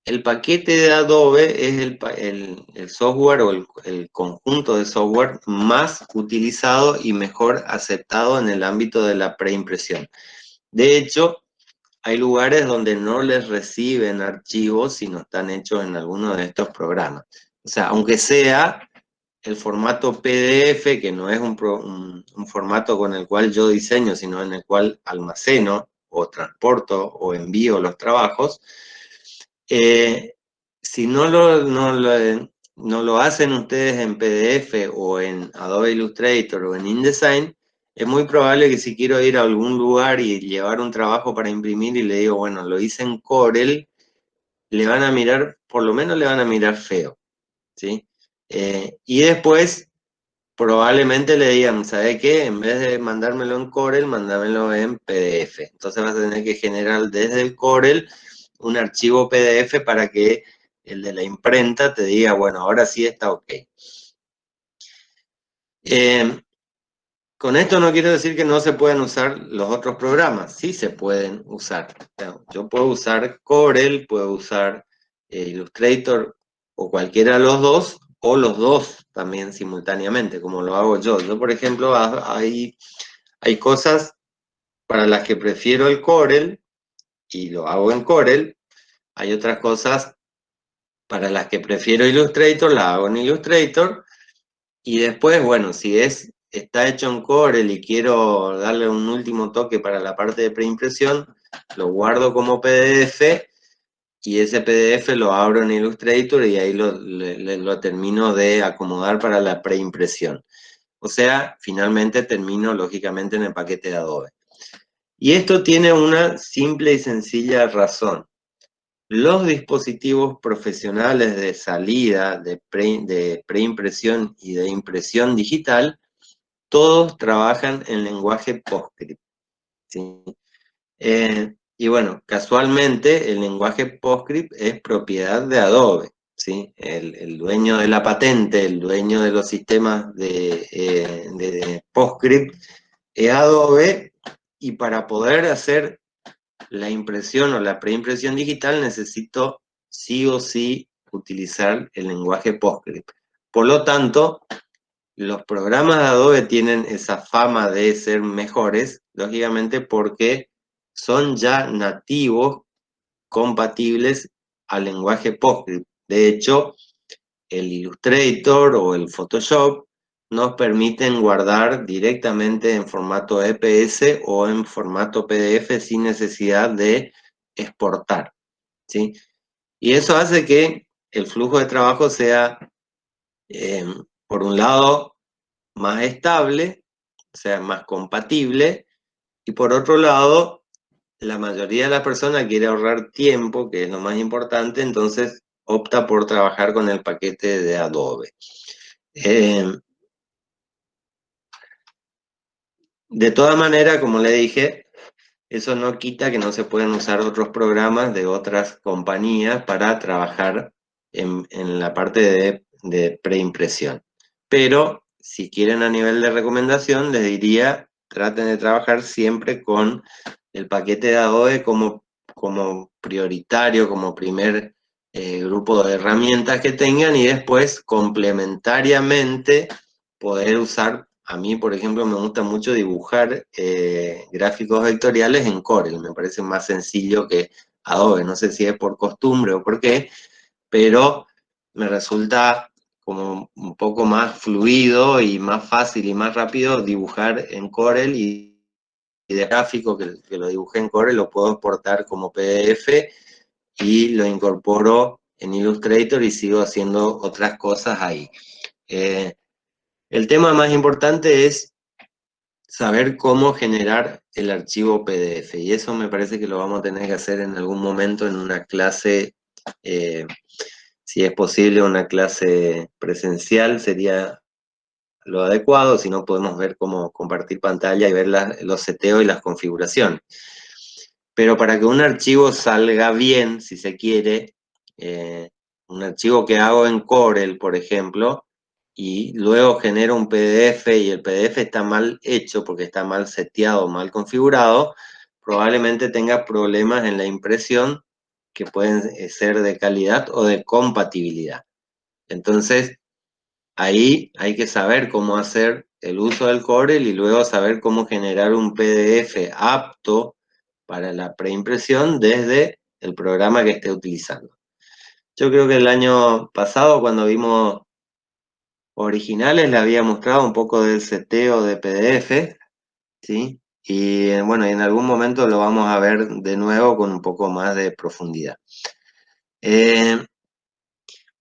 el paquete de Adobe es el software o el conjunto de software más utilizado y mejor aceptado en el ámbito de la preimpresión. De hecho, hay lugares donde no les reciben archivos si no están hechos en alguno de estos programas. O sea, aunque sea el formato PDF, que no es un formato con el cual yo diseño, sino en el cual almaceno o transporto o envío los trabajos, si no lo hacen ustedes en PDF o en Adobe Illustrator o en InDesign, es muy probable que si quiero ir a algún lugar y llevar un trabajo para imprimir y le digo, bueno, lo hice en Corel, le van a mirar, por lo menos le van a mirar feo, ¿sí? Y después probablemente le digan, ¿sabe qué? En vez de mandármelo en Corel, mándamelo en PDF. Entonces vas a tener que generar desde el Corel un archivo PDF para que el de la imprenta te diga, bueno, ahora sí está ok. Con esto no quiero decir que no se puedan usar los otros programas, sí se pueden usar. Yo puedo usar Corel, puedo usar Illustrator o cualquiera de los dos, o los dos también simultáneamente, como lo hago yo. Yo, por ejemplo, hay cosas para las que prefiero el Corel y lo hago en Corel. Hay otras cosas para las que prefiero Illustrator, la hago en Illustrator. Y después, bueno, si está hecho en Corel y quiero darle un último toque para la parte de preimpresión, lo guardo como PDF y ese PDF lo abro en Illustrator y ahí lo termino de acomodar para la preimpresión. O sea, finalmente termino lógicamente en el paquete de Adobe. Y esto tiene una simple y sencilla razón. Los dispositivos profesionales de salida, de preimpresión y de impresión digital, todos trabajan en lenguaje PostScript, ¿sí? Y bueno, casualmente el lenguaje PostScript es propiedad de Adobe, ¿sí? El dueño de la patente, el dueño de los sistemas de PostScript es Adobe, y para poder hacer la impresión o la preimpresión digital necesito sí o sí utilizar el lenguaje PostScript. Por lo tanto, los programas de Adobe tienen esa fama de ser mejores, lógicamente porque son ya nativos compatibles al lenguaje PostScript. De hecho, el Illustrator o el Photoshop nos permiten guardar directamente en formato EPS o en formato PDF sin necesidad de exportar, ¿sí? Y eso hace que el flujo de trabajo sea, por un lado, más estable, o sea, más compatible, y por otro lado, la mayoría de las personas quiere ahorrar tiempo, que es lo más importante, entonces opta por trabajar con el paquete de Adobe. De todas maneras, como le dije, eso no quita que no se puedan usar otros programas de otras compañías para trabajar en la parte de preimpresión. Pero si quieren a nivel de recomendación, les diría, traten de trabajar siempre con el paquete de Adobe como prioritario, como primer grupo de herramientas que tengan, y después complementariamente poder usar. A mí, por ejemplo, me gusta mucho dibujar gráficos vectoriales en Corel, me parece más sencillo que Adobe, no sé si es por costumbre o por qué, pero me resulta como un poco más fluido y más fácil y más rápido dibujar en Corel y de gráfico que lo dibujé en Corel, lo puedo exportar como PDF y lo incorporo en Illustrator y sigo haciendo otras cosas ahí. El tema más importante es saber cómo generar el archivo PDF, y eso me parece que lo vamos a tener que hacer en algún momento en una clase, si es posible una clase presencial sería lo adecuado, si no podemos ver cómo compartir pantalla y ver los seteos y las configuraciones. Pero para que un archivo salga bien, si se quiere, un archivo que hago en Corel, por ejemplo, y luego genero un PDF y el PDF está mal hecho porque está mal seteado, mal configurado, probablemente tenga problemas en la impresión que pueden ser de calidad o de compatibilidad. Entonces, ahí hay que saber cómo hacer el uso del Corel y luego saber cómo generar un PDF apto para la preimpresión desde el programa que esté utilizando. Yo creo que el año pasado, cuando vimos originales, le había mostrado un poco del seteo de PDF, ¿sí? Y bueno, en algún momento lo vamos a ver de nuevo con un poco más de profundidad.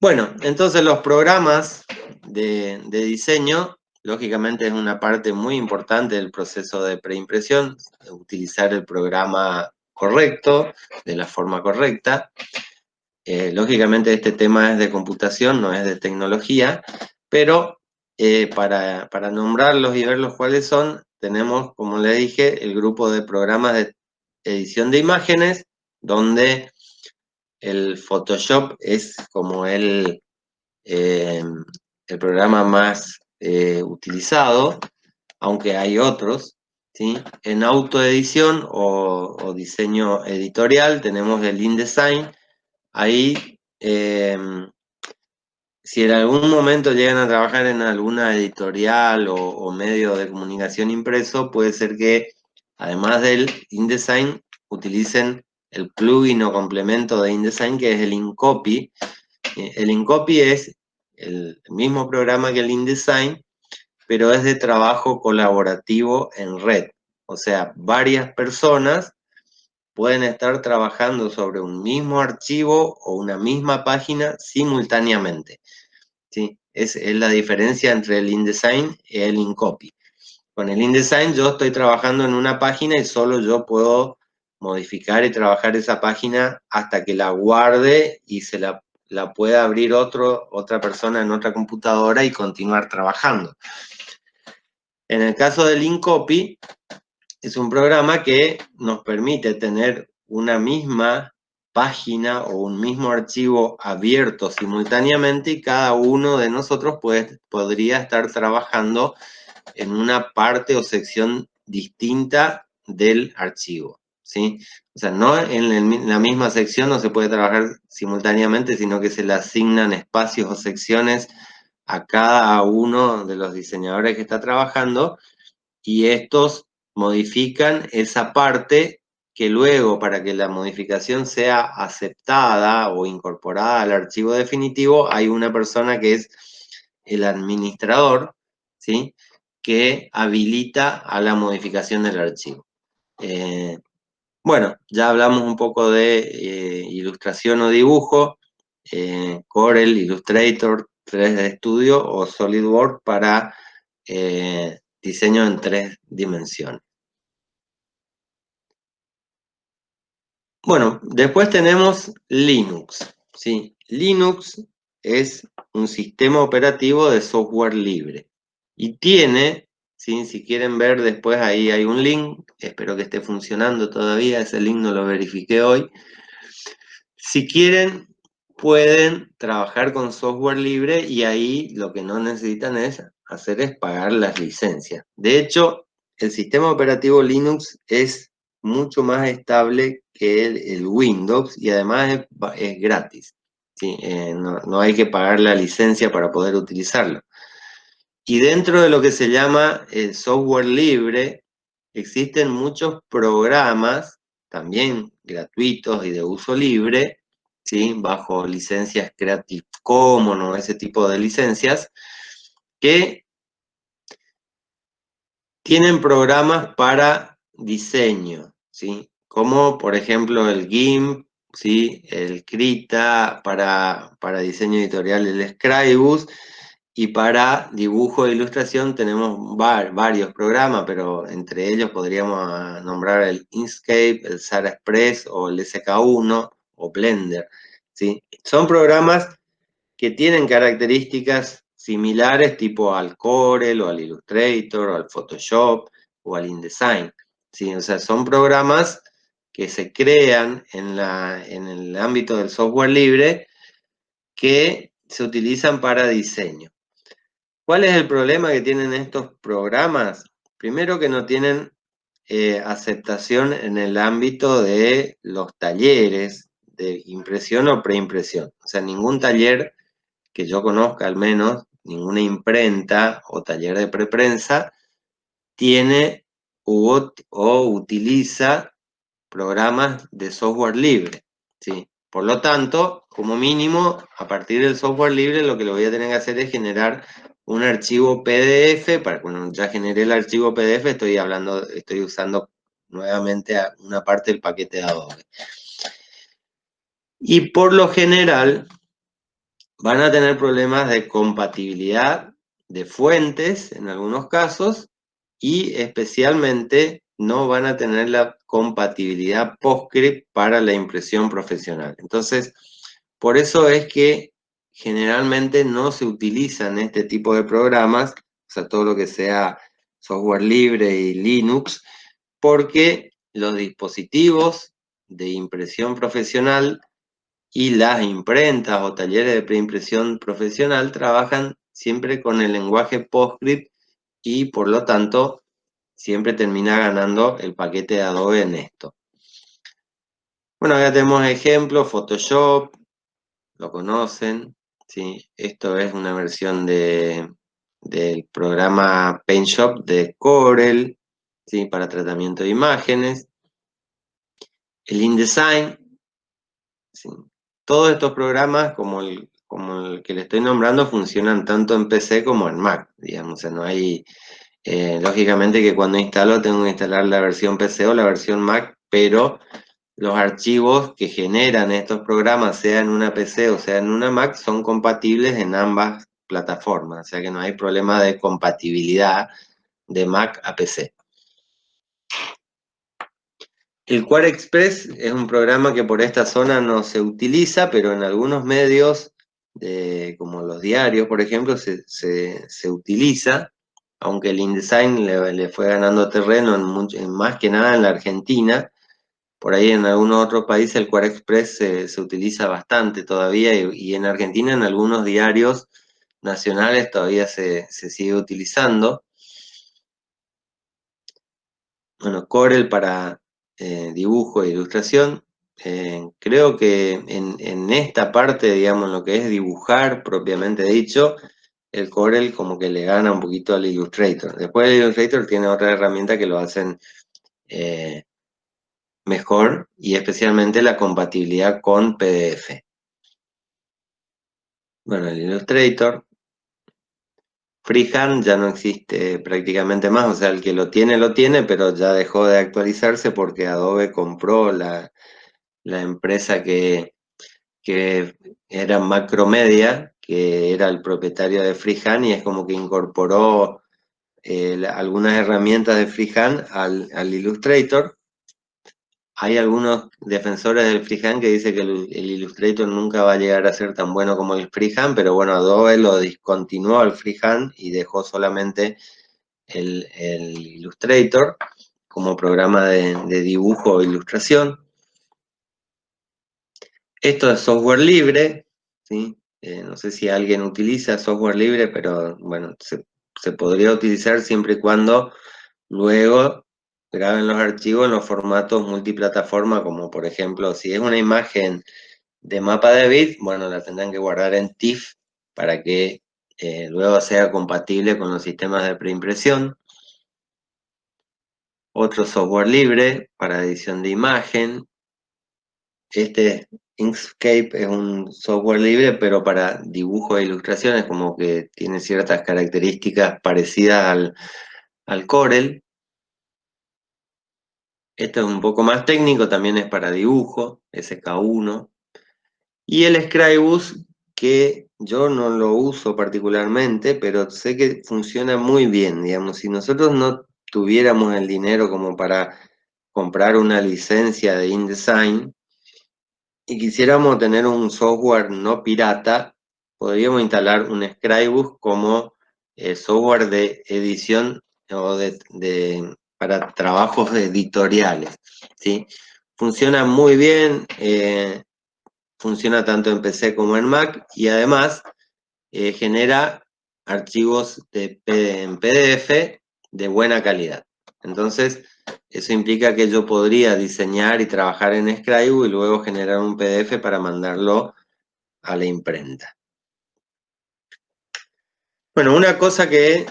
Bueno, entonces los programas de diseño, lógicamente es una parte muy importante del proceso de preimpresión, utilizar el programa correcto, de la forma correcta. Lógicamente este tema es de computación, no es de tecnología, pero para nombrarlos y verlos cuáles son, tenemos, como les dije, el grupo de programas de edición de imágenes, donde el Photoshop es como el programa más utilizado, aunque hay otros, ¿sí? En autoedición o diseño editorial tenemos el InDesign. Ahí, si en algún momento llegan a trabajar en alguna editorial o medio de comunicación impreso, puede ser que además del InDesign utilicen el plugin o complemento de InDesign, que es el InCopy. El InCopy es el mismo programa que el InDesign, pero es de trabajo colaborativo en red. O sea, varias personas pueden estar trabajando sobre un mismo archivo o una misma página simultáneamente, ¿sí? Es la diferencia entre el InDesign y el InCopy. Con el InDesign yo estoy trabajando en una página y solo yo puedo modificar y trabajar esa página hasta que la guarde y se la pueda abrir otra persona en otra computadora y continuar trabajando. En el caso del InCopy, es un programa que nos permite tener una misma página o un mismo archivo abierto simultáneamente y cada uno de nosotros podría estar trabajando en una parte o sección distinta del archivo, ¿sí? O sea, no en la misma sección no se puede trabajar simultáneamente, sino que se le asignan espacios o secciones a cada uno de los diseñadores que está trabajando y estos modifican esa parte que luego, para que la modificación sea aceptada o incorporada al archivo definitivo, hay una persona que es el administrador, ¿sí?, que habilita a la modificación del archivo. Bueno, ya hablamos un poco de ilustración o dibujo, Corel, Illustrator, 3D Studio o SolidWorks para diseño en 3 dimensiones. Bueno, después tenemos Linux, ¿sí? Linux es un sistema operativo de software libre y tiene, ¿sí?, si quieren ver después ahí hay un link, espero que esté funcionando todavía, ese link no lo verifiqué hoy. Si quieren, pueden trabajar con software libre y ahí lo que no necesitan hacer es pagar las licencias. De hecho, el sistema operativo Linux es mucho más estable que el Windows y además es gratis, ¿sí? No hay que pagar la licencia para poder utilizarlo. Y dentro de lo que se llama el software libre, existen muchos programas, también gratuitos y de uso libre, ¿sí?, bajo licencias Creative Commons o ese tipo de licencias, que tienen programas para diseño, ¿sí? Como por ejemplo el GIMP, ¿sí? El Krita, para diseño editorial el Scribus, y para dibujo e ilustración tenemos varios programas, pero entre ellos podríamos nombrar el Inkscape, el Zara Express o el SK1 o Blender, ¿sí? Son programas que tienen características similares tipo al Corel o al Illustrator o al Photoshop o al InDesign, ¿sí? O sea, son programas que se crean en el ámbito del software libre que se utilizan para diseño. ¿Cuál es el problema que tienen estos programas? Primero que no tienen aceptación en el ámbito de los talleres de impresión o preimpresión. O sea, ningún taller que yo conozca al menos, ninguna imprenta o taller de preprensa tiene o utiliza programas de software libre, ¿sí? Por lo tanto, como mínimo, a partir del software libre, lo que lo voy a tener que hacer es generar un archivo PDF. Cuando ya generé el archivo PDF, estoy usando nuevamente una parte del paquete de Adobe. Y por lo general, van a tener problemas de compatibilidad de fuentes en algunos casos y especialmente no van a tener la compatibilidad PostScript para la impresión profesional. Entonces, por eso es que generalmente no se utilizan este tipo de programas, o sea, todo lo que sea software libre y Linux, porque los dispositivos de impresión profesional y las imprentas o talleres de preimpresión profesional trabajan siempre con el lenguaje PostScript y por lo tanto siempre termina ganando el paquete de Adobe en esto. Bueno, acá tenemos ejemplos, Photoshop, lo conocen, ¿sí? Esto es una versión del programa PaintShop de Corel, ¿sí? Para tratamiento de imágenes. El InDesign, ¿sí? Todos estos programas, como el que le estoy nombrando, funcionan tanto en PC como en Mac, digamos. O sea, no hay, lógicamente que cuando instalo tengo que instalar la versión PC o la versión Mac, pero los archivos que generan estos programas, sea en una PC o sea en una Mac, son compatibles en ambas plataformas. O sea que no hay problema de compatibilidad de Mac a PC. El Quare Express es un programa que por esta zona no se utiliza, pero en algunos medios, como los diarios, por ejemplo, se utiliza, aunque el InDesign le fue ganando terreno más que nada en la Argentina. Por ahí en algunos otros países el Quare Express se utiliza bastante todavía y en Argentina en algunos diarios nacionales todavía se sigue utilizando. Bueno, Corel para dibujo e ilustración. Creo que en esta parte, digamos, lo que es dibujar propiamente dicho, el Corel como que le gana un poquito al Illustrator. Después el Illustrator tiene otra herramienta que lo hacen mejor y especialmente la compatibilidad con PDF. Bueno, el Illustrator. Freehand ya no existe prácticamente más, o sea, el que lo tiene, pero ya dejó de actualizarse porque Adobe compró la empresa que era Macromedia, que era el propietario de Freehand, y es como que incorporó algunas herramientas de Freehand al Illustrator. Hay algunos defensores del Freehand que dicen que el Illustrator nunca va a llegar a ser tan bueno como el Freehand, pero bueno, Adobe lo discontinuó al Freehand y dejó solamente el Illustrator como programa de dibujo o ilustración. Esto es software libre, ¿sí? No sé si alguien utiliza software libre, pero bueno, se podría utilizar siempre y cuando luego graben los archivos en los formatos multiplataforma, como por ejemplo, si es una imagen de mapa de bit, bueno, la tendrán que guardar en TIFF para que luego sea compatible con los sistemas de preimpresión. Otro software libre para edición de imagen. Este Inkscape es un software libre, pero para dibujo e ilustraciones, como que tiene ciertas características parecidas al Corel. Este es un poco más técnico, también es para dibujo, SK1. Y el Scribus, que yo no lo uso particularmente, pero sé que funciona muy bien, digamos. Si nosotros no tuviéramos el dinero como para comprar una licencia de InDesign y quisiéramos tener un software no pirata, podríamos instalar un Scribus como software de edición o para trabajos editoriales, ¿sí? Funciona muy bien, funciona tanto en PC como en Mac y además genera archivos en PDF de buena calidad. Entonces, eso implica que yo podría diseñar y trabajar en Scribe y luego generar un PDF para mandarlo a la imprenta. Bueno, una cosa que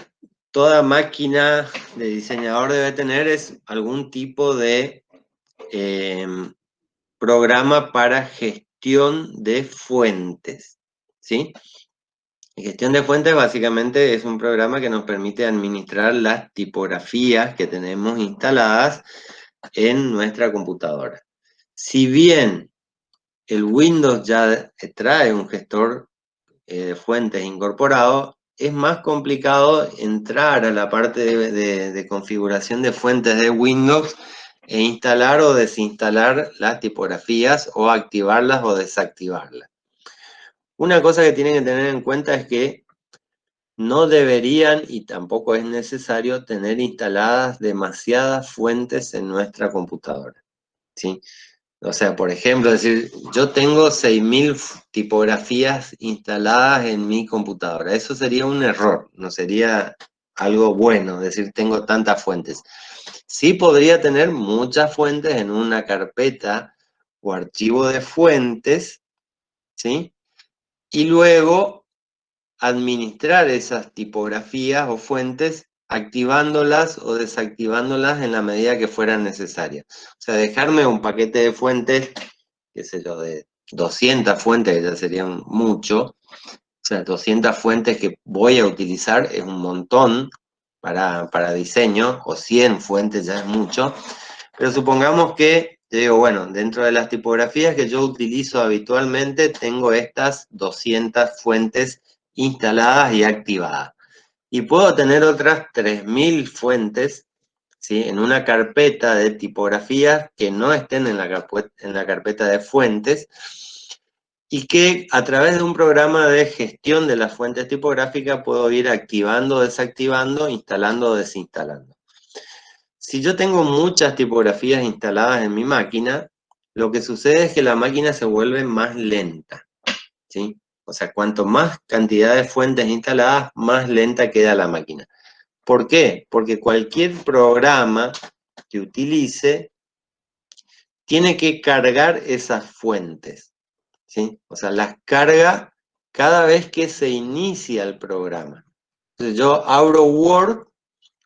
toda máquina de diseñador debe tener es algún tipo de programa para gestión de fuentes, ¿sí? Y gestión de fuentes básicamente es un programa que nos permite administrar las tipografías que tenemos instaladas en nuestra computadora. Si bien el Windows ya trae un gestor de fuentes incorporado, es más complicado entrar a la parte de configuración de fuentes de Windows e instalar o desinstalar las tipografías o activarlas o desactivarlas. Una cosa que tienen que tener en cuenta es que no deberían y tampoco es necesario tener instaladas demasiadas fuentes en nuestra computadora, ¿sí? O sea, por ejemplo, decir, yo tengo 6.000 tipografías instaladas en mi computadora. Eso sería un error, no sería algo bueno, decir, tengo tantas fuentes. Sí podría tener muchas fuentes en una carpeta o archivo de fuentes, ¿sí? Y luego administrar esas tipografías o fuentes activándolas o desactivándolas en la medida que fueran necesarias. O sea, dejarme un paquete de fuentes, qué sé yo, de 200 fuentes, que ya serían mucho, o sea, 200 fuentes que voy a utilizar es un montón para diseño, o 100 fuentes ya es mucho, pero supongamos que, yo digo, bueno, dentro de las tipografías que yo utilizo habitualmente, tengo estas 200 fuentes instaladas y activadas. Y puedo tener otras 3.000 fuentes, ¿sí? En una carpeta de tipografías que no estén en la carpeta de fuentes y que a través de un programa de gestión de las fuentes tipográficas puedo ir activando, desactivando, instalando o desinstalando. Si yo tengo muchas tipografías instaladas en mi máquina, lo que sucede es que la máquina se vuelve más lenta, ¿sí? O sea, cuanto más cantidad de fuentes instaladas, más lenta queda la máquina. ¿Por qué? Porque cualquier programa que utilice tiene que cargar esas fuentes, ¿sí? O sea, las carga cada vez que se inicia el programa. Entonces yo abro Word,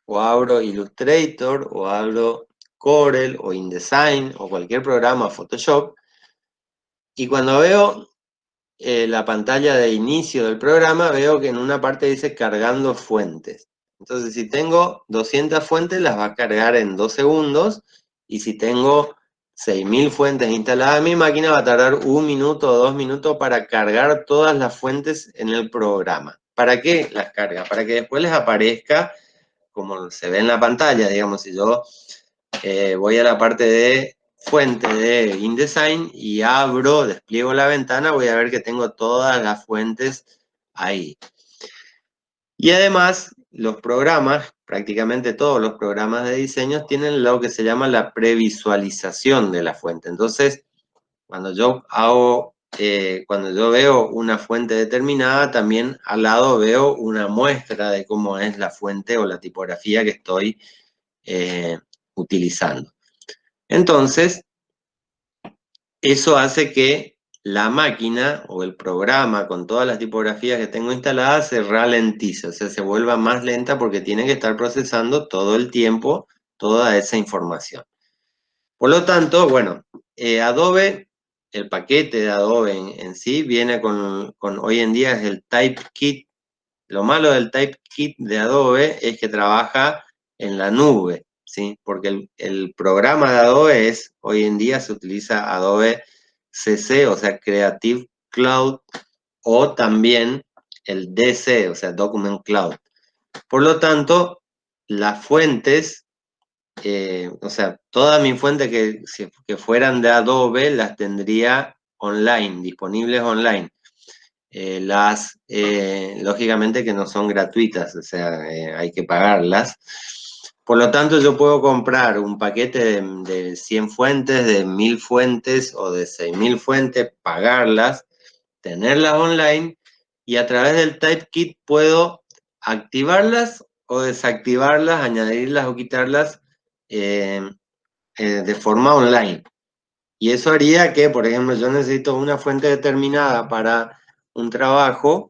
o abro Illustrator, o abro Corel, o InDesign, o cualquier programa, Photoshop, y cuando veo la pantalla de inicio del programa, veo que en una parte dice cargando fuentes. Entonces, si tengo 200 fuentes, las va a cargar en 2 segundos, y si tengo 6.000 fuentes instaladas en mi máquina, va a tardar 1 minuto o 2 minutos para cargar todas las fuentes en el programa. ¿Para qué las carga? Para que después les aparezca como se ve en la pantalla, digamos, si yo voy a la parte de fuente de InDesign y abro, despliego la ventana, voy a ver que tengo todas las fuentes ahí. Y además, los programas, prácticamente todos los programas de diseño tienen lo que se llama la previsualización de la fuente. Entonces, cuando yo cuando yo veo una fuente determinada, también al lado veo una muestra de cómo es la fuente o la tipografía que estoy utilizando. Entonces, eso hace que la máquina o el programa con todas las tipografías que tengo instaladas se ralentice, o sea, se vuelva más lenta porque tiene que estar procesando todo el tiempo toda esa información. Por lo tanto, bueno, Adobe, el paquete de Adobe en sí viene con hoy en día es el Typekit. Lo malo del Typekit de Adobe es que trabaja en la nube. ¿sí? Porque el programa de Adobe hoy en día se utiliza Adobe CC, o sea, Creative Cloud, o también el DC, o sea, Document Cloud. Por lo tanto, las fuentes, o sea, todas mis fuentes que fueran de Adobe las tendría online, disponibles online. Lógicamente que no son gratuitas, o sea, hay que pagarlas. Por lo tanto, yo puedo comprar un paquete de 100 fuentes, de 1000 fuentes o de 6000 fuentes, pagarlas, tenerlas online y a través del Typekit puedo activarlas o desactivarlas, añadirlas o quitarlas de forma online. Y eso haría que, por ejemplo, yo necesito una fuente determinada para un trabajo,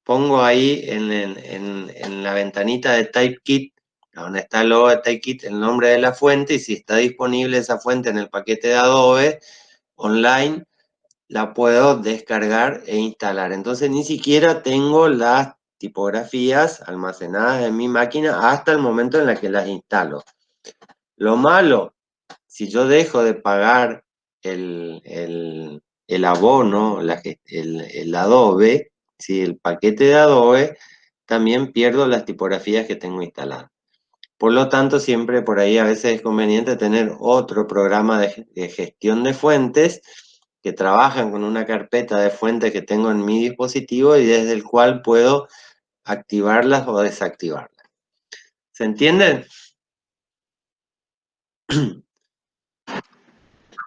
pongo ahí en la ventanita de Typekit, donde está el logo de Typekit, el nombre de la fuente, y si está disponible esa fuente en el paquete de Adobe online, la puedo descargar e instalar. Entonces ni siquiera tengo las tipografías almacenadas en mi máquina hasta el momento en el que las instalo. Lo malo, si yo dejo de pagar el abono, el Adobe, ¿sí? El paquete de Adobe, también pierdo las tipografías que tengo instaladas. Por lo tanto, siempre por ahí a veces es conveniente tener otro programa de gestión de fuentes que trabajan con una carpeta de fuentes que tengo en mi dispositivo y desde el cual puedo activarlas o desactivarlas. ¿Se entiende?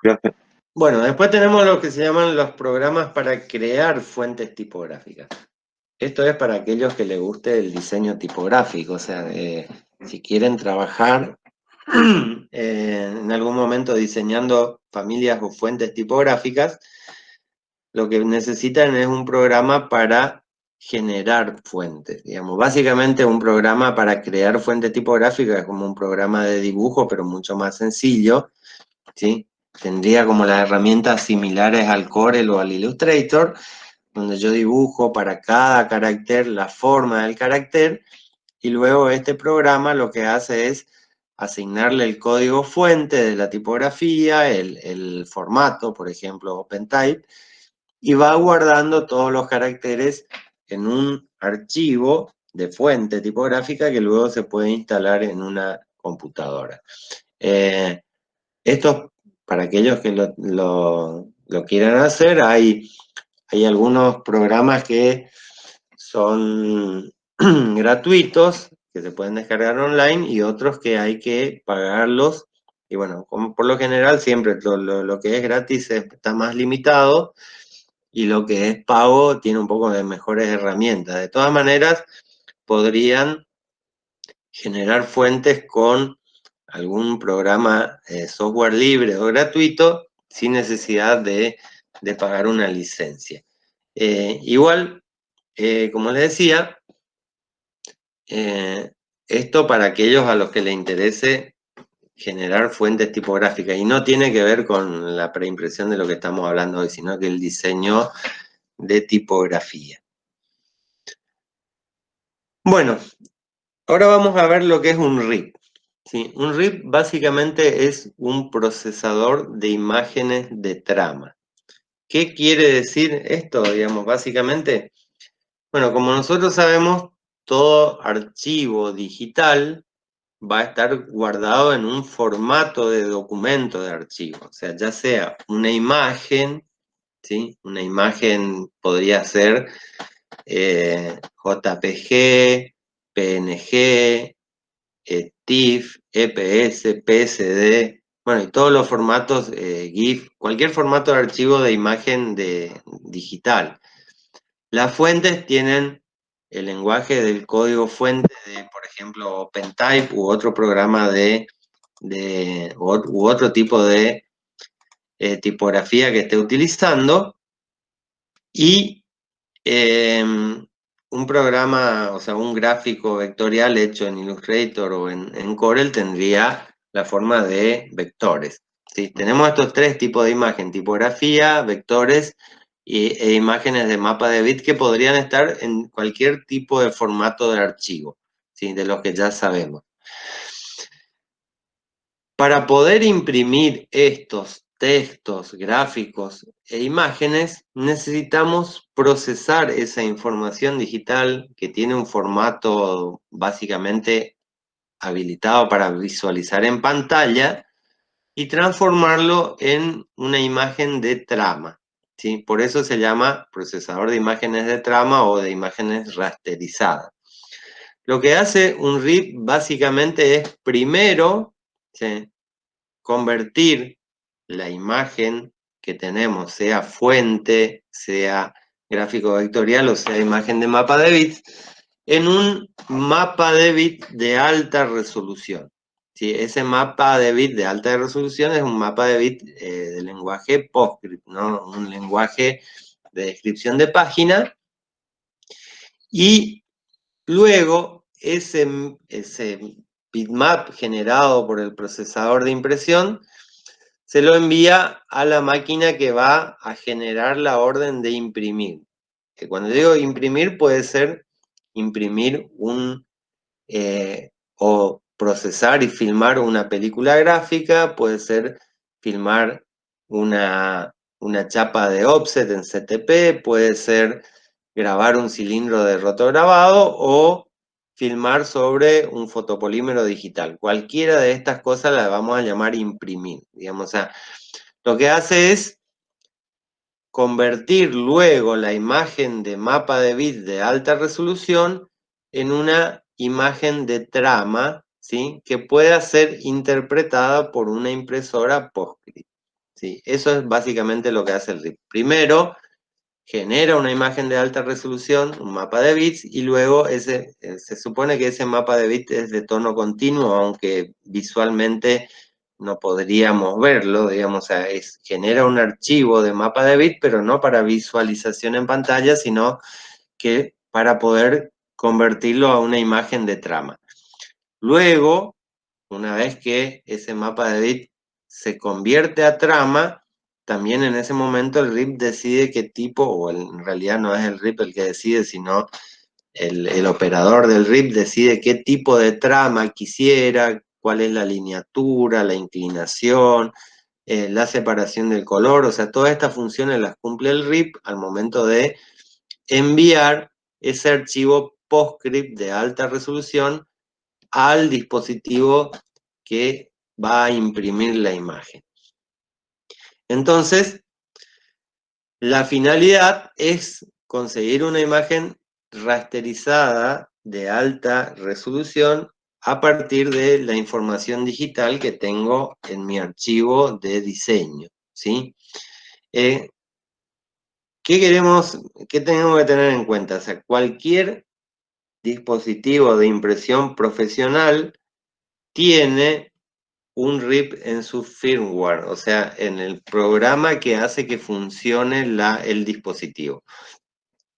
Profe, Bueno, después tenemos lo que se llaman los programas para crear fuentes tipográficas. Esto es para aquellos que les guste el diseño tipográfico, o sea, si quieren trabajar en algún momento diseñando familias o fuentes tipográficas, lo que necesitan es un programa para generar fuentes, digamos. Básicamente un programa para crear fuentes tipográficas es como un programa de dibujo, pero mucho más sencillo, ¿sí? Tendría como las herramientas similares al Corel o al Illustrator, donde yo dibujo para cada carácter la forma del carácter, y luego este programa lo que hace es asignarle el código fuente de la tipografía, el formato, por ejemplo, OpenType, y va guardando todos los caracteres en un archivo de fuente tipográfica que luego se puede instalar en una computadora. Esto, para aquellos que lo quieran hacer, hay algunos programas que son gratuitos, que se pueden descargar online, y otros que hay que pagarlos. Y bueno, como por lo general siempre lo que es gratis está más limitado y lo que es pago tiene un poco de mejores herramientas. De todas maneras, podrían generar fuentes con algún programa software libre o gratuito sin necesidad de pagar una licencia. Igual, como les decía, esto para aquellos a los que les interese generar fuentes tipográficas, y no tiene que ver con la preimpresión de lo que estamos hablando hoy, sino que el diseño de tipografía. Bueno, ahora vamos a ver lo que es un RIP. ¿Sí? Un RIP básicamente es un procesador de imágenes de trama. ¿Qué quiere decir esto, digamos, básicamente? Bueno, como nosotros sabemos, todo archivo digital va a estar guardado en un formato de documento de archivo. O sea, ya sea una imagen, ¿sí? Una imagen podría ser JPG, PNG, TIFF, EPS, PSD, bueno, y todos los formatos GIF, cualquier formato de archivo de imagen digital. Las fuentes tienen el lenguaje del código fuente de, por ejemplo, OpenType u otro programa u otro tipo de tipografía que esté utilizando, y un programa, o sea, un gráfico vectorial hecho en Illustrator o en Corel tendría la forma de vectores. ¿Sí? Tenemos estos tres tipos de imagen: tipografía, vectores e imágenes de mapa de bit, que podrían estar en cualquier tipo de formato de archivo, ¿sí? De los que ya sabemos. Para poder imprimir estos textos, gráficos e imágenes, necesitamos procesar esa información digital que tiene un formato básicamente habilitado para visualizar en pantalla y transformarlo en una imagen de trama, ¿sí? Por eso se llama procesador de imágenes de trama o de imágenes rasterizadas. Lo que hace un RIP básicamente es primero, ¿sí?, convertir la imagen que tenemos, sea fuente, sea gráfico vectorial o sea imagen de mapa de bits, en un mapa de bits de alta resolución. ¿Sí? Ese mapa de bits de alta resolución es un mapa de bits de lenguaje PostScript, ¿no? Un lenguaje de descripción de página, y luego ese bitmap generado por el procesador de impresión se lo envía a la máquina que va a generar la orden de imprimir. Que cuando digo imprimir puede ser imprimir o procesar y filmar una película gráfica, puede ser filmar una chapa de offset en CTP, puede ser grabar un cilindro de rotograbado o filmar sobre un fotopolímero digital. Cualquiera de estas cosas las vamos a llamar imprimir. Digamos, o sea, lo que hace es convertir luego la imagen de mapa de bits de alta resolución en una imagen de trama, ¿sí?, que pueda ser interpretada por una impresora PostScript. ¿Sí? Eso es básicamente lo que hace el RIP. Primero, genera una imagen de alta resolución, un mapa de bits, y luego se supone que ese mapa de bits es de tono continuo, aunque visualmente no podríamos verlo, digamos, o sea, genera un archivo de mapa de bits, pero no para visualización en pantalla, sino que para poder convertirlo a una imagen de trama. Luego, una vez que ese mapa de bits se convierte a trama, también en ese momento el RIP decide qué tipo, o en realidad no es el RIP el que decide, sino el operador del RIP decide qué tipo de trama quisiera, cuál es la lineatura, la inclinación, la separación del color, o sea, todas estas funciones las cumple el RIP al momento de enviar ese archivo PostScript de alta resolución al dispositivo que va a imprimir la imagen. Entonces, la finalidad es conseguir una imagen rasterizada de alta resolución a partir de la información digital que tengo en mi archivo de diseño, ¿sí? ¿Qué tenemos que tener en cuenta? O sea, cualquier dispositivo de impresión profesional tiene un RIP en su firmware, o sea, en el programa que hace que funcione el dispositivo.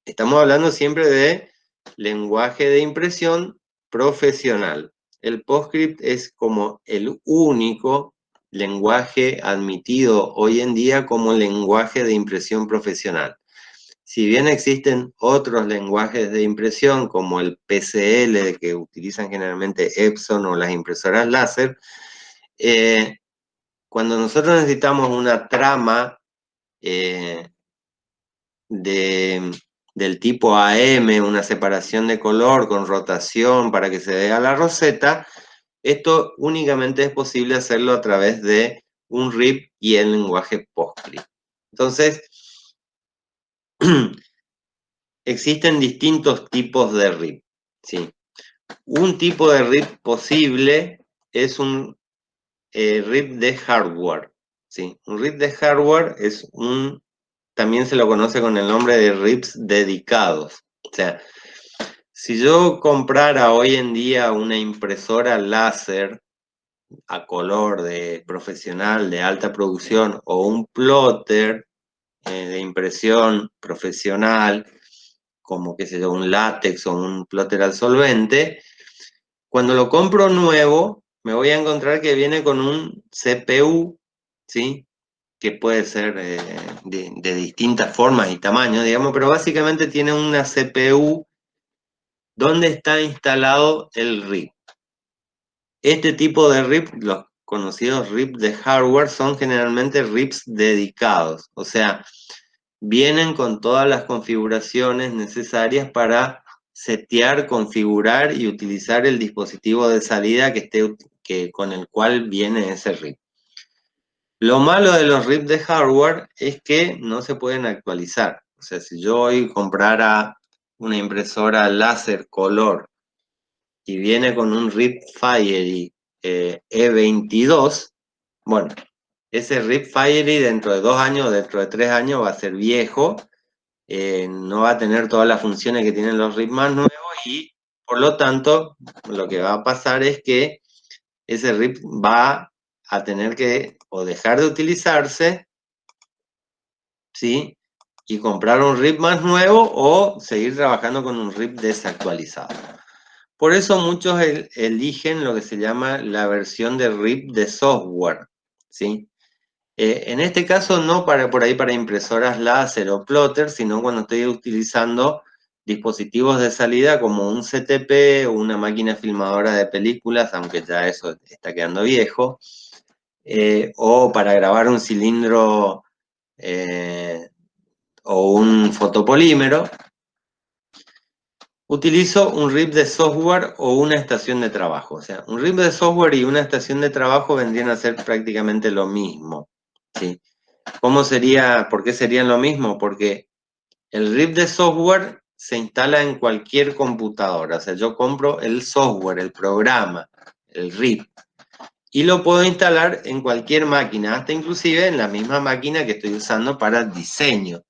Estamos hablando siempre de lenguaje de impresión profesional. El PostScript es como el único lenguaje admitido hoy en día como lenguaje de impresión profesional. Si bien existen otros lenguajes de impresión como el PCL, que utilizan generalmente Epson o las impresoras láser, cuando nosotros necesitamos una trama del tipo AM, una separación de color con rotación para que se vea la roseta, esto únicamente es posible hacerlo a través de un RIP y el lenguaje PostScript. Entonces, existen distintos tipos de RIP, ¿sí? Un tipo de RIP posible es un RIP de hardware, ¿sí? Un RIP de hardware es también se lo conoce con el nombre de RIPs dedicados. O sea, si yo comprara hoy en día una impresora láser a color de profesional de alta producción o un plotter de impresión profesional, como qué sé yo, un látex o un plotter al solvente, cuando lo compro nuevo, me voy a encontrar que viene con un CPU, ¿sí?, que puede ser de distintas formas y tamaños, digamos, pero básicamente tiene una CPU donde está instalado el RIP. Este tipo de RIP los conocidos RIP de hardware son generalmente RIPs dedicados, o sea, vienen con todas las configuraciones necesarias para setear, configurar y utilizar el dispositivo de salida con el cual viene ese RIP. Lo malo de los RIP de hardware es que no se pueden actualizar. O sea, si yo hoy comprara una impresora láser color y viene con un RIP Fiery E22, bueno, ese RIP Fiery dentro de 2 años, dentro de 3 años va a ser viejo, no va a tener todas las funciones que tienen los RIP más nuevos y por lo tanto lo que va a pasar es que ese RIP va a tener que o dejar de utilizarse, ¿sí? Y comprar un RIP más nuevo o seguir trabajando con un RIP desactualizado. Por eso muchos eligen lo que se llama la versión de RIP de software, ¿sí? En este caso no por ahí para impresoras láser o plotter, sino cuando estoy utilizando dispositivos de salida como un CTP o una máquina filmadora de películas, aunque ya eso está quedando viejo, o para grabar un cilindro o un fotopolímero, utilizo un RIP de software o una estación de trabajo. O sea, un RIP de software y una estación de trabajo vendrían a ser prácticamente lo mismo, ¿sí? ¿Por qué serían lo mismo? Porque el RIP de software se instala en cualquier computadora. O sea, yo compro el software, el programa, el RIP, y lo puedo instalar en cualquier máquina, hasta inclusive en la misma máquina que estoy usando para diseño,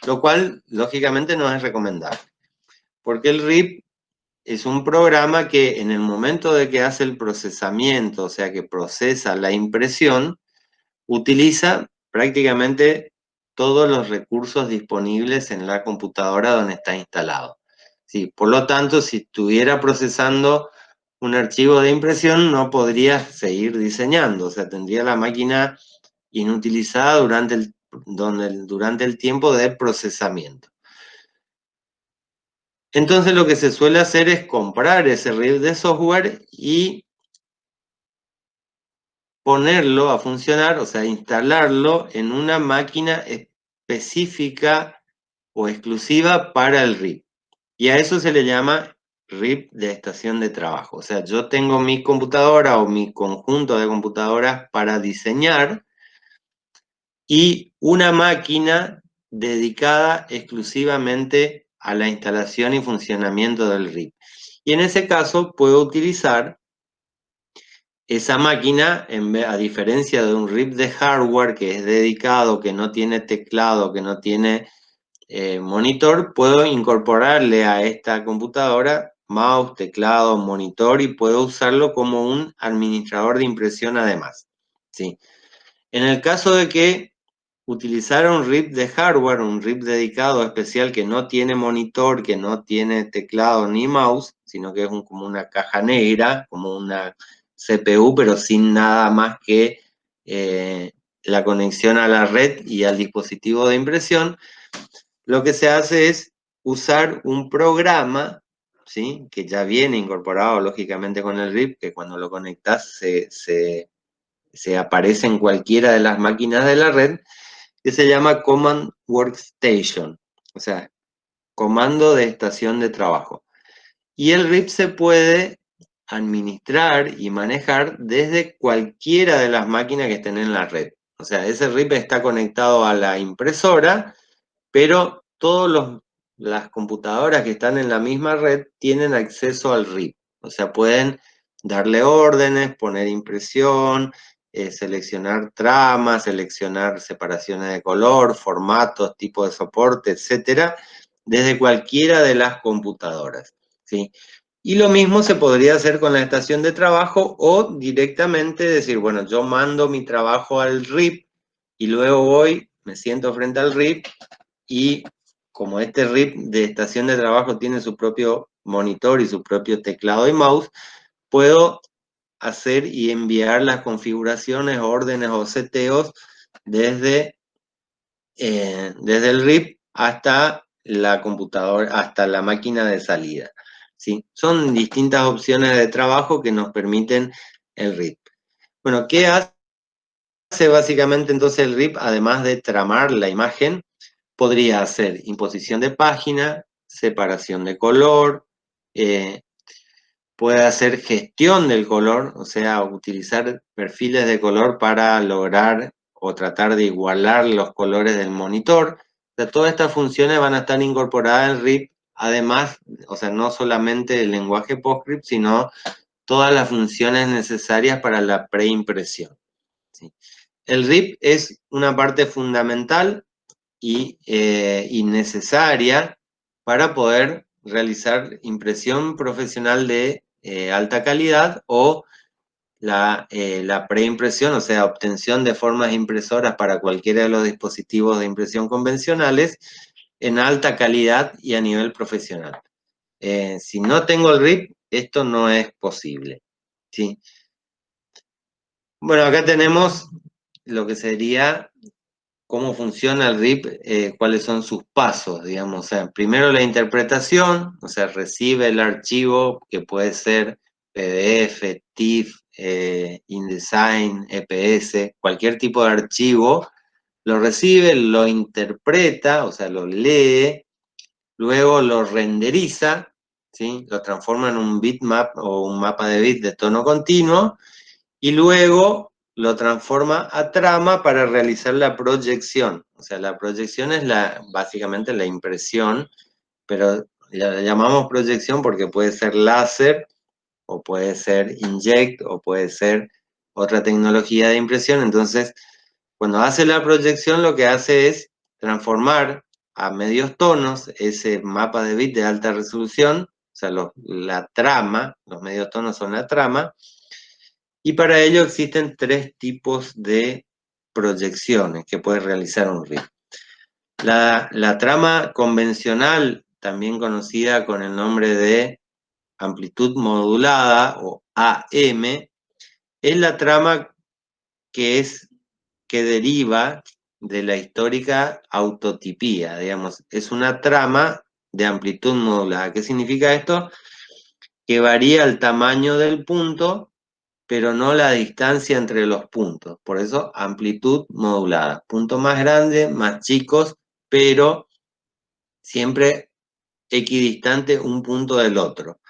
lo cual lógicamente no es recomendable, porque el RIP es un programa que en el momento de que hace el procesamiento, o sea que procesa la impresión, utiliza prácticamente todos los recursos disponibles en la computadora donde está instalado. Sí, por lo tanto, si estuviera procesando un archivo de impresión, no podría seguir diseñando, o sea, tendría la máquina inutilizada durante el tiempo de procesamiento. Entonces lo que se suele hacer es comprar ese RIP de software y ponerlo a funcionar, o sea, instalarlo en una máquina específica o exclusiva para el RIP. Y a eso se le llama RIP de estación de trabajo. O sea, yo tengo mi computadora o mi conjunto de computadoras para diseñar y una máquina dedicada exclusivamente a la instalación y funcionamiento del RIP. Y en ese caso puedo utilizar esa máquina, a diferencia de un RIP de hardware que es dedicado, que no tiene teclado, que no tiene monitor, puedo incorporarle a esta computadora mouse, teclado, monitor y puedo usarlo como un administrador de impresión además, ¿sí? En el caso de que utilizara un RIP de hardware, un RIP dedicado especial que no tiene monitor, que no tiene teclado ni mouse, sino que es como una caja negra, como una CPU, pero sin nada más que la conexión a la red y al dispositivo de impresión, lo que se hace es usar un programa, ¿sí? Que ya viene incorporado lógicamente con el RIP, que cuando lo conectas se aparece en cualquiera de las máquinas de la red, que se llama Command Workstation, o sea, comando de estación de trabajo. Y el RIP se puede administrar y manejar desde cualquiera de las máquinas que estén en la red. O sea, ese RIP está conectado a la impresora, pero todas las computadoras que están en la misma red tienen acceso al RIP. O sea, pueden darle órdenes, poner impresión, seleccionar tramas, seleccionar separaciones de color, formatos, tipo de soporte, etcétera, desde cualquiera de las computadoras, ¿sí? Y lo mismo se podría hacer con la estación de trabajo o directamente decir, bueno, yo mando mi trabajo al RIP y luego voy, me siento frente al RIP y como este RIP de estación de trabajo tiene su propio monitor y su propio teclado y mouse, puedo hacer y enviar las configuraciones, órdenes o seteos desde el RIP hasta la computadora, hasta la máquina de salida, ¿sí? Son distintas opciones de trabajo que nos permiten el RIP. Bueno, ¿qué hace básicamente entonces el RIP? Además de tramar la imagen, podría hacer imposición de página, separación de color, puede hacer gestión del color, o sea, utilizar perfiles de color para lograr o tratar de igualar los colores del monitor. O sea, todas estas funciones van a estar incorporadas en RIP, además, o sea, no solamente el lenguaje PostScript, sino todas las funciones necesarias para la preimpresión, ¿sí? El RIP es una parte fundamental y necesaria para poder realizar impresión profesional de alta calidad o la preimpresión, o sea, obtención de formas impresoras para cualquiera de los dispositivos de impresión convencionales en alta calidad y a nivel profesional. Si no tengo el RIP, esto no es posible, ¿sí? Bueno, acá tenemos lo que sería cómo funciona el RIP, cuáles son sus pasos, digamos. O sea, primero la interpretación, o sea, recibe el archivo que puede ser PDF, TIFF, InDesign, EPS, cualquier tipo de archivo, lo recibe, lo interpreta, o sea, lo lee, luego lo renderiza, ¿sí? Lo transforma en un bitmap o un mapa de bits de tono continuo, y luego lo transforma a trama para realizar la proyección. O sea, la proyección es básicamente la impresión, pero la llamamos proyección porque puede ser láser, o puede ser inject, o puede ser otra tecnología de impresión. Entonces, cuando hace la proyección, lo que hace es transformar a medios tonos ese mapa de bits de alta resolución, o sea, la trama, los medios tonos son la trama, y para ello existen tres tipos de proyecciones que puede realizar un RIP. La trama convencional, también conocida con el nombre de amplitud modulada o AM, es la trama que deriva de la histórica autotipía, digamos. Es una trama de amplitud modulada. ¿Qué significa esto? Que varía el tamaño del punto, pero no la distancia entre los puntos. Por eso, amplitud modulada. Puntos más grandes, más chicos, pero siempre equidistante un punto del otro.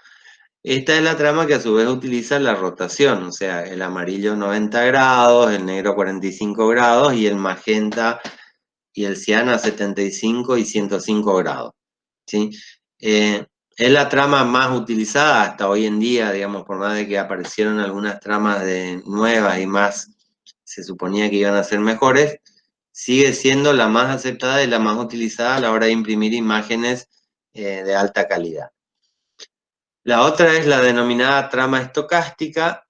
Esta es la trama que a su vez utiliza la rotación, o sea, el amarillo 90 grados, el negro 45 grados y el magenta y el ciano a 75 y 105 grados, ¿sí? Es la trama más utilizada hasta hoy en día, digamos, por más de que aparecieron algunas tramas nuevas y más, se suponía que iban a ser mejores, sigue siendo la más aceptada y la más utilizada a la hora de imprimir imágenes de alta calidad. La otra es la denominada trama estocástica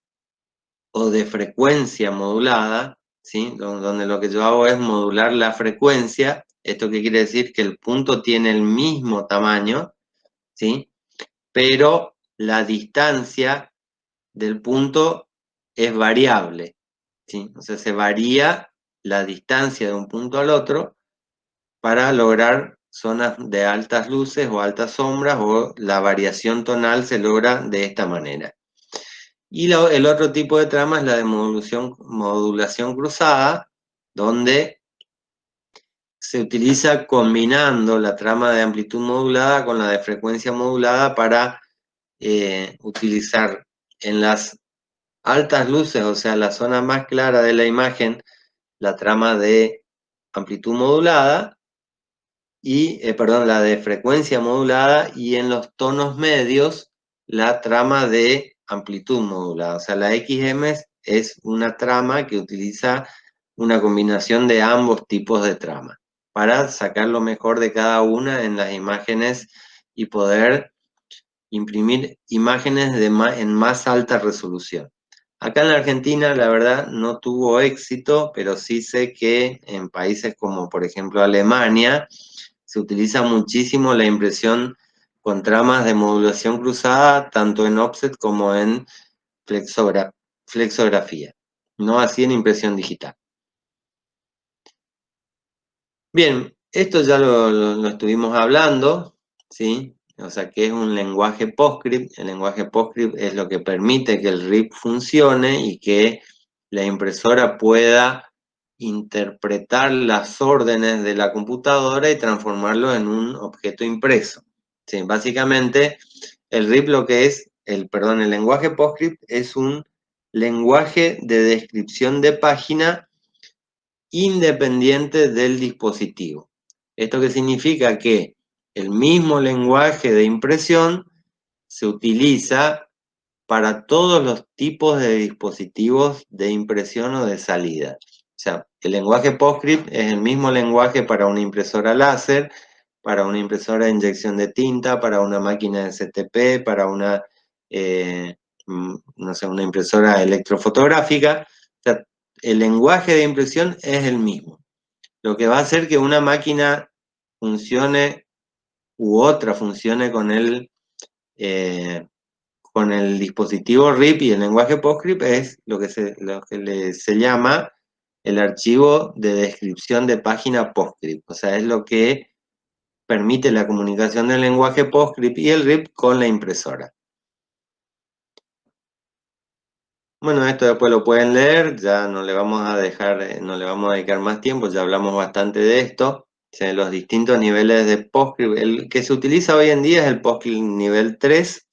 o de frecuencia modulada, ¿sí? Donde lo que yo hago es modular la frecuencia. ¿Esto qué quiere decir? Que el punto tiene el mismo tamaño, ¿sí? Pero la distancia del punto es variable, ¿sí? O sea, se varía la distancia de un punto al otro para lograr zonas de altas luces o altas sombras, o la variación tonal se logra de esta manera. Y el otro tipo de trama es la de modulación cruzada, donde se utiliza combinando la trama de amplitud modulada con la de frecuencia modulada para utilizar en las altas luces, o sea, la zona más clara de la imagen, la trama de amplitud modulada, y, perdón, la de frecuencia modulada, y en los tonos medios, la trama de amplitud modulada. O sea, la XM es una trama que utiliza una combinación de ambos tipos de trama para sacar lo mejor de cada una en las imágenes y poder imprimir imágenes en más alta resolución. Acá en la Argentina, la verdad, no tuvo éxito, pero sí sé que en países como, por ejemplo, Alemania, se utiliza muchísimo la impresión con tramas de modulación cruzada, tanto en offset como en flexografía, no así en impresión digital. Bien, esto ya lo estuvimos hablando, ¿sí? O sea, que es un lenguaje PostScript. El lenguaje PostScript es lo que permite que el RIP funcione y que la impresora pueda interpretar las órdenes de la computadora y transformarlo en un objeto impreso. Sí, básicamente, el RIP lo que es, el lenguaje PostScript es un lenguaje de descripción de página independiente del dispositivo. ¿Esto qué significa? Que el mismo lenguaje de impresión se utiliza para todos los tipos de dispositivos de impresión o de salida. O sea, el lenguaje PostScript es el mismo lenguaje para una impresora láser, para una impresora de inyección de tinta, para una máquina de CTP, para una, no sé, una impresora electrofotográfica. O sea, el lenguaje de impresión es el mismo. Lo que va a hacer que una máquina funcione u otra funcione con el dispositivo RIP y el lenguaje PostScript es lo que se llama el archivo de descripción de página PostScript. O sea, es lo que permite la comunicación del lenguaje PostScript y el RIP con la impresora. Bueno, esto después lo pueden leer, ya no le vamos a dedicar más tiempo, ya hablamos bastante de esto. O sea, los distintos niveles de PostScript. El que se utiliza hoy en día es el PostScript nivel 3,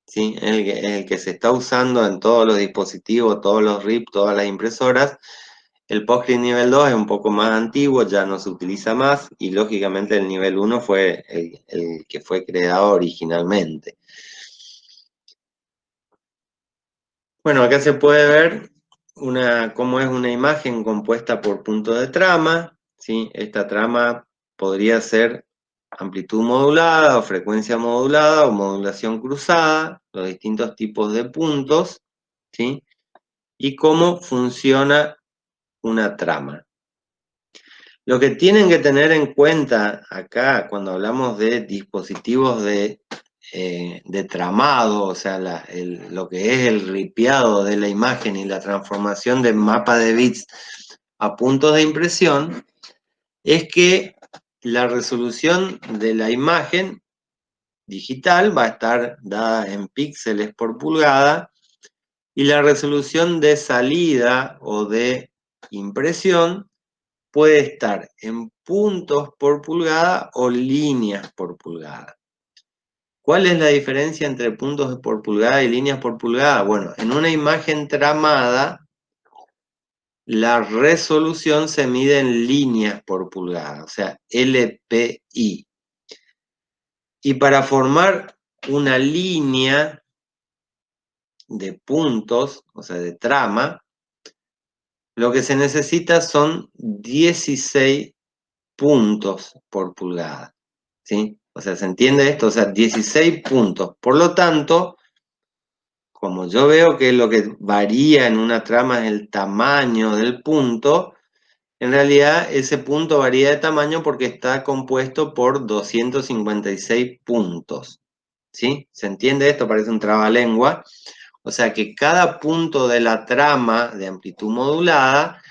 ¿sí? El que se está usando en todos los dispositivos, todos los RIP, todas las impresoras. El PostScript nivel 2 es un poco más antiguo, ya no se utiliza más, y lógicamente el nivel 1 fue el que fue creado originalmente. Bueno, acá se puede ver cómo es una imagen compuesta por puntos de trama, ¿sí? Esta trama podría ser amplitud modulada o frecuencia modulada o modulación cruzada, los distintos tipos de puntos, ¿sí? Y cómo funciona una trama. Lo que tienen que tener en cuenta acá cuando hablamos de dispositivos de tramado, o sea, lo que es el ripiado de la imagen y la transformación de mapa de bits a puntos de impresión, es que la resolución de la imagen digital va a estar dada en píxeles por pulgada y la resolución de salida o de impresión puede estar en puntos por pulgada o líneas por pulgada. ¿Cuál es la diferencia entre puntos por pulgada y líneas por pulgada? Bueno, en una imagen tramada, la resolución se mide en líneas por pulgada, o sea, LPI. Y para formar una línea de puntos, o sea, de trama, lo que se necesita son 16 puntos por pulgada, ¿sí? O sea, ¿se entiende esto? O sea, 16 puntos. Por lo tanto, como yo veo que lo que varía en una trama es el tamaño del punto, en realidad ese punto varía de tamaño porque está compuesto por 256 puntos, ¿sí? ¿Se entiende esto? Parece un trabalengua. O sea que cada punto de la trama de amplitud modulada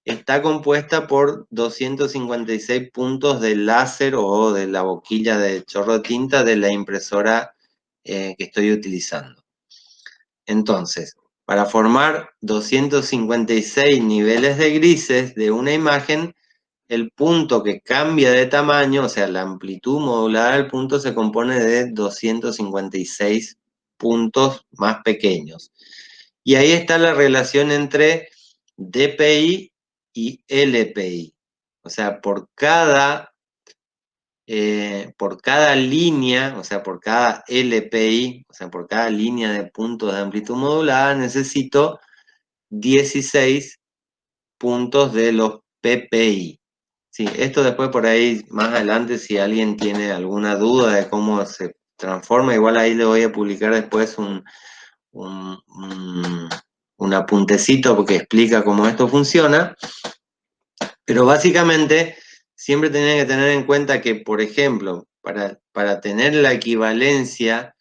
está compuesta por 256 puntos de láser o de la boquilla de chorro de tinta de la impresora que estoy utilizando. Entonces, para formar 256 niveles de grises de una imagen, el punto que cambia de tamaño, o sea, la amplitud modulada del punto se compone de 256 puntos más pequeños. Y ahí está la relación entre DPI y LPI. O sea, por cada línea, o sea, por cada LPI, o sea, por cada línea de puntos de amplitud modulada, necesito 16 puntos de los PPI. Sí, esto después por ahí, más adelante, si alguien tiene alguna duda de cómo se transforma, igual ahí le voy a publicar después un apuntecito porque explica cómo esto funciona. Pero básicamente siempre tienen que tener en cuenta que, por ejemplo, para tener la equivalencia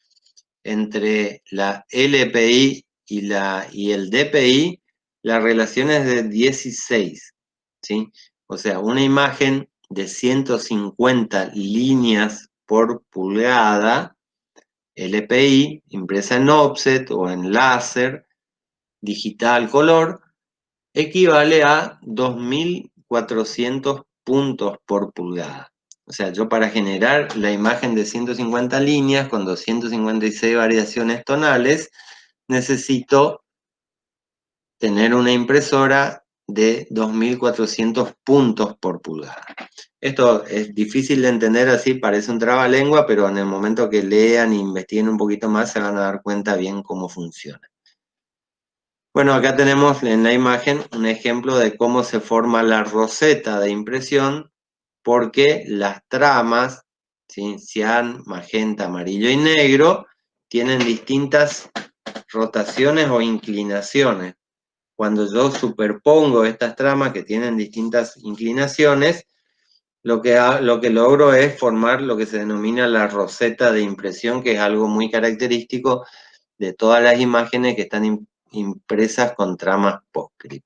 entre la LPI y el DPI, la relación es de 16, ¿sí? O sea, una imagen de 150 líneas por pulgada, LPI, impresa en offset o en láser, digital color, equivale a 2400 puntos por pulgada. O sea, yo para generar la imagen de 150 líneas con 256 variaciones tonales, necesito tener una impresora de 2400 puntos por pulgada. Esto es difícil de entender así, parece un trabalengua, pero en el momento que lean e investiguen un poquito más se van a dar cuenta bien cómo funciona. Bueno, acá tenemos en la imagen un ejemplo de cómo se forma la roseta de impresión, porque las tramas, ¿sí? Cian, magenta, amarillo y negro, tienen distintas rotaciones o inclinaciones. Cuando yo superpongo estas tramas que tienen distintas inclinaciones, lo que logro es formar lo que se denomina la roseta de impresión, que es algo muy característico de todas las imágenes que están impresas con tramas PostScript.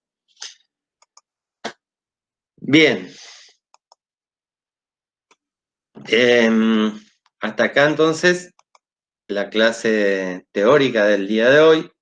Bien. Hasta acá entonces la clase teórica del día de hoy.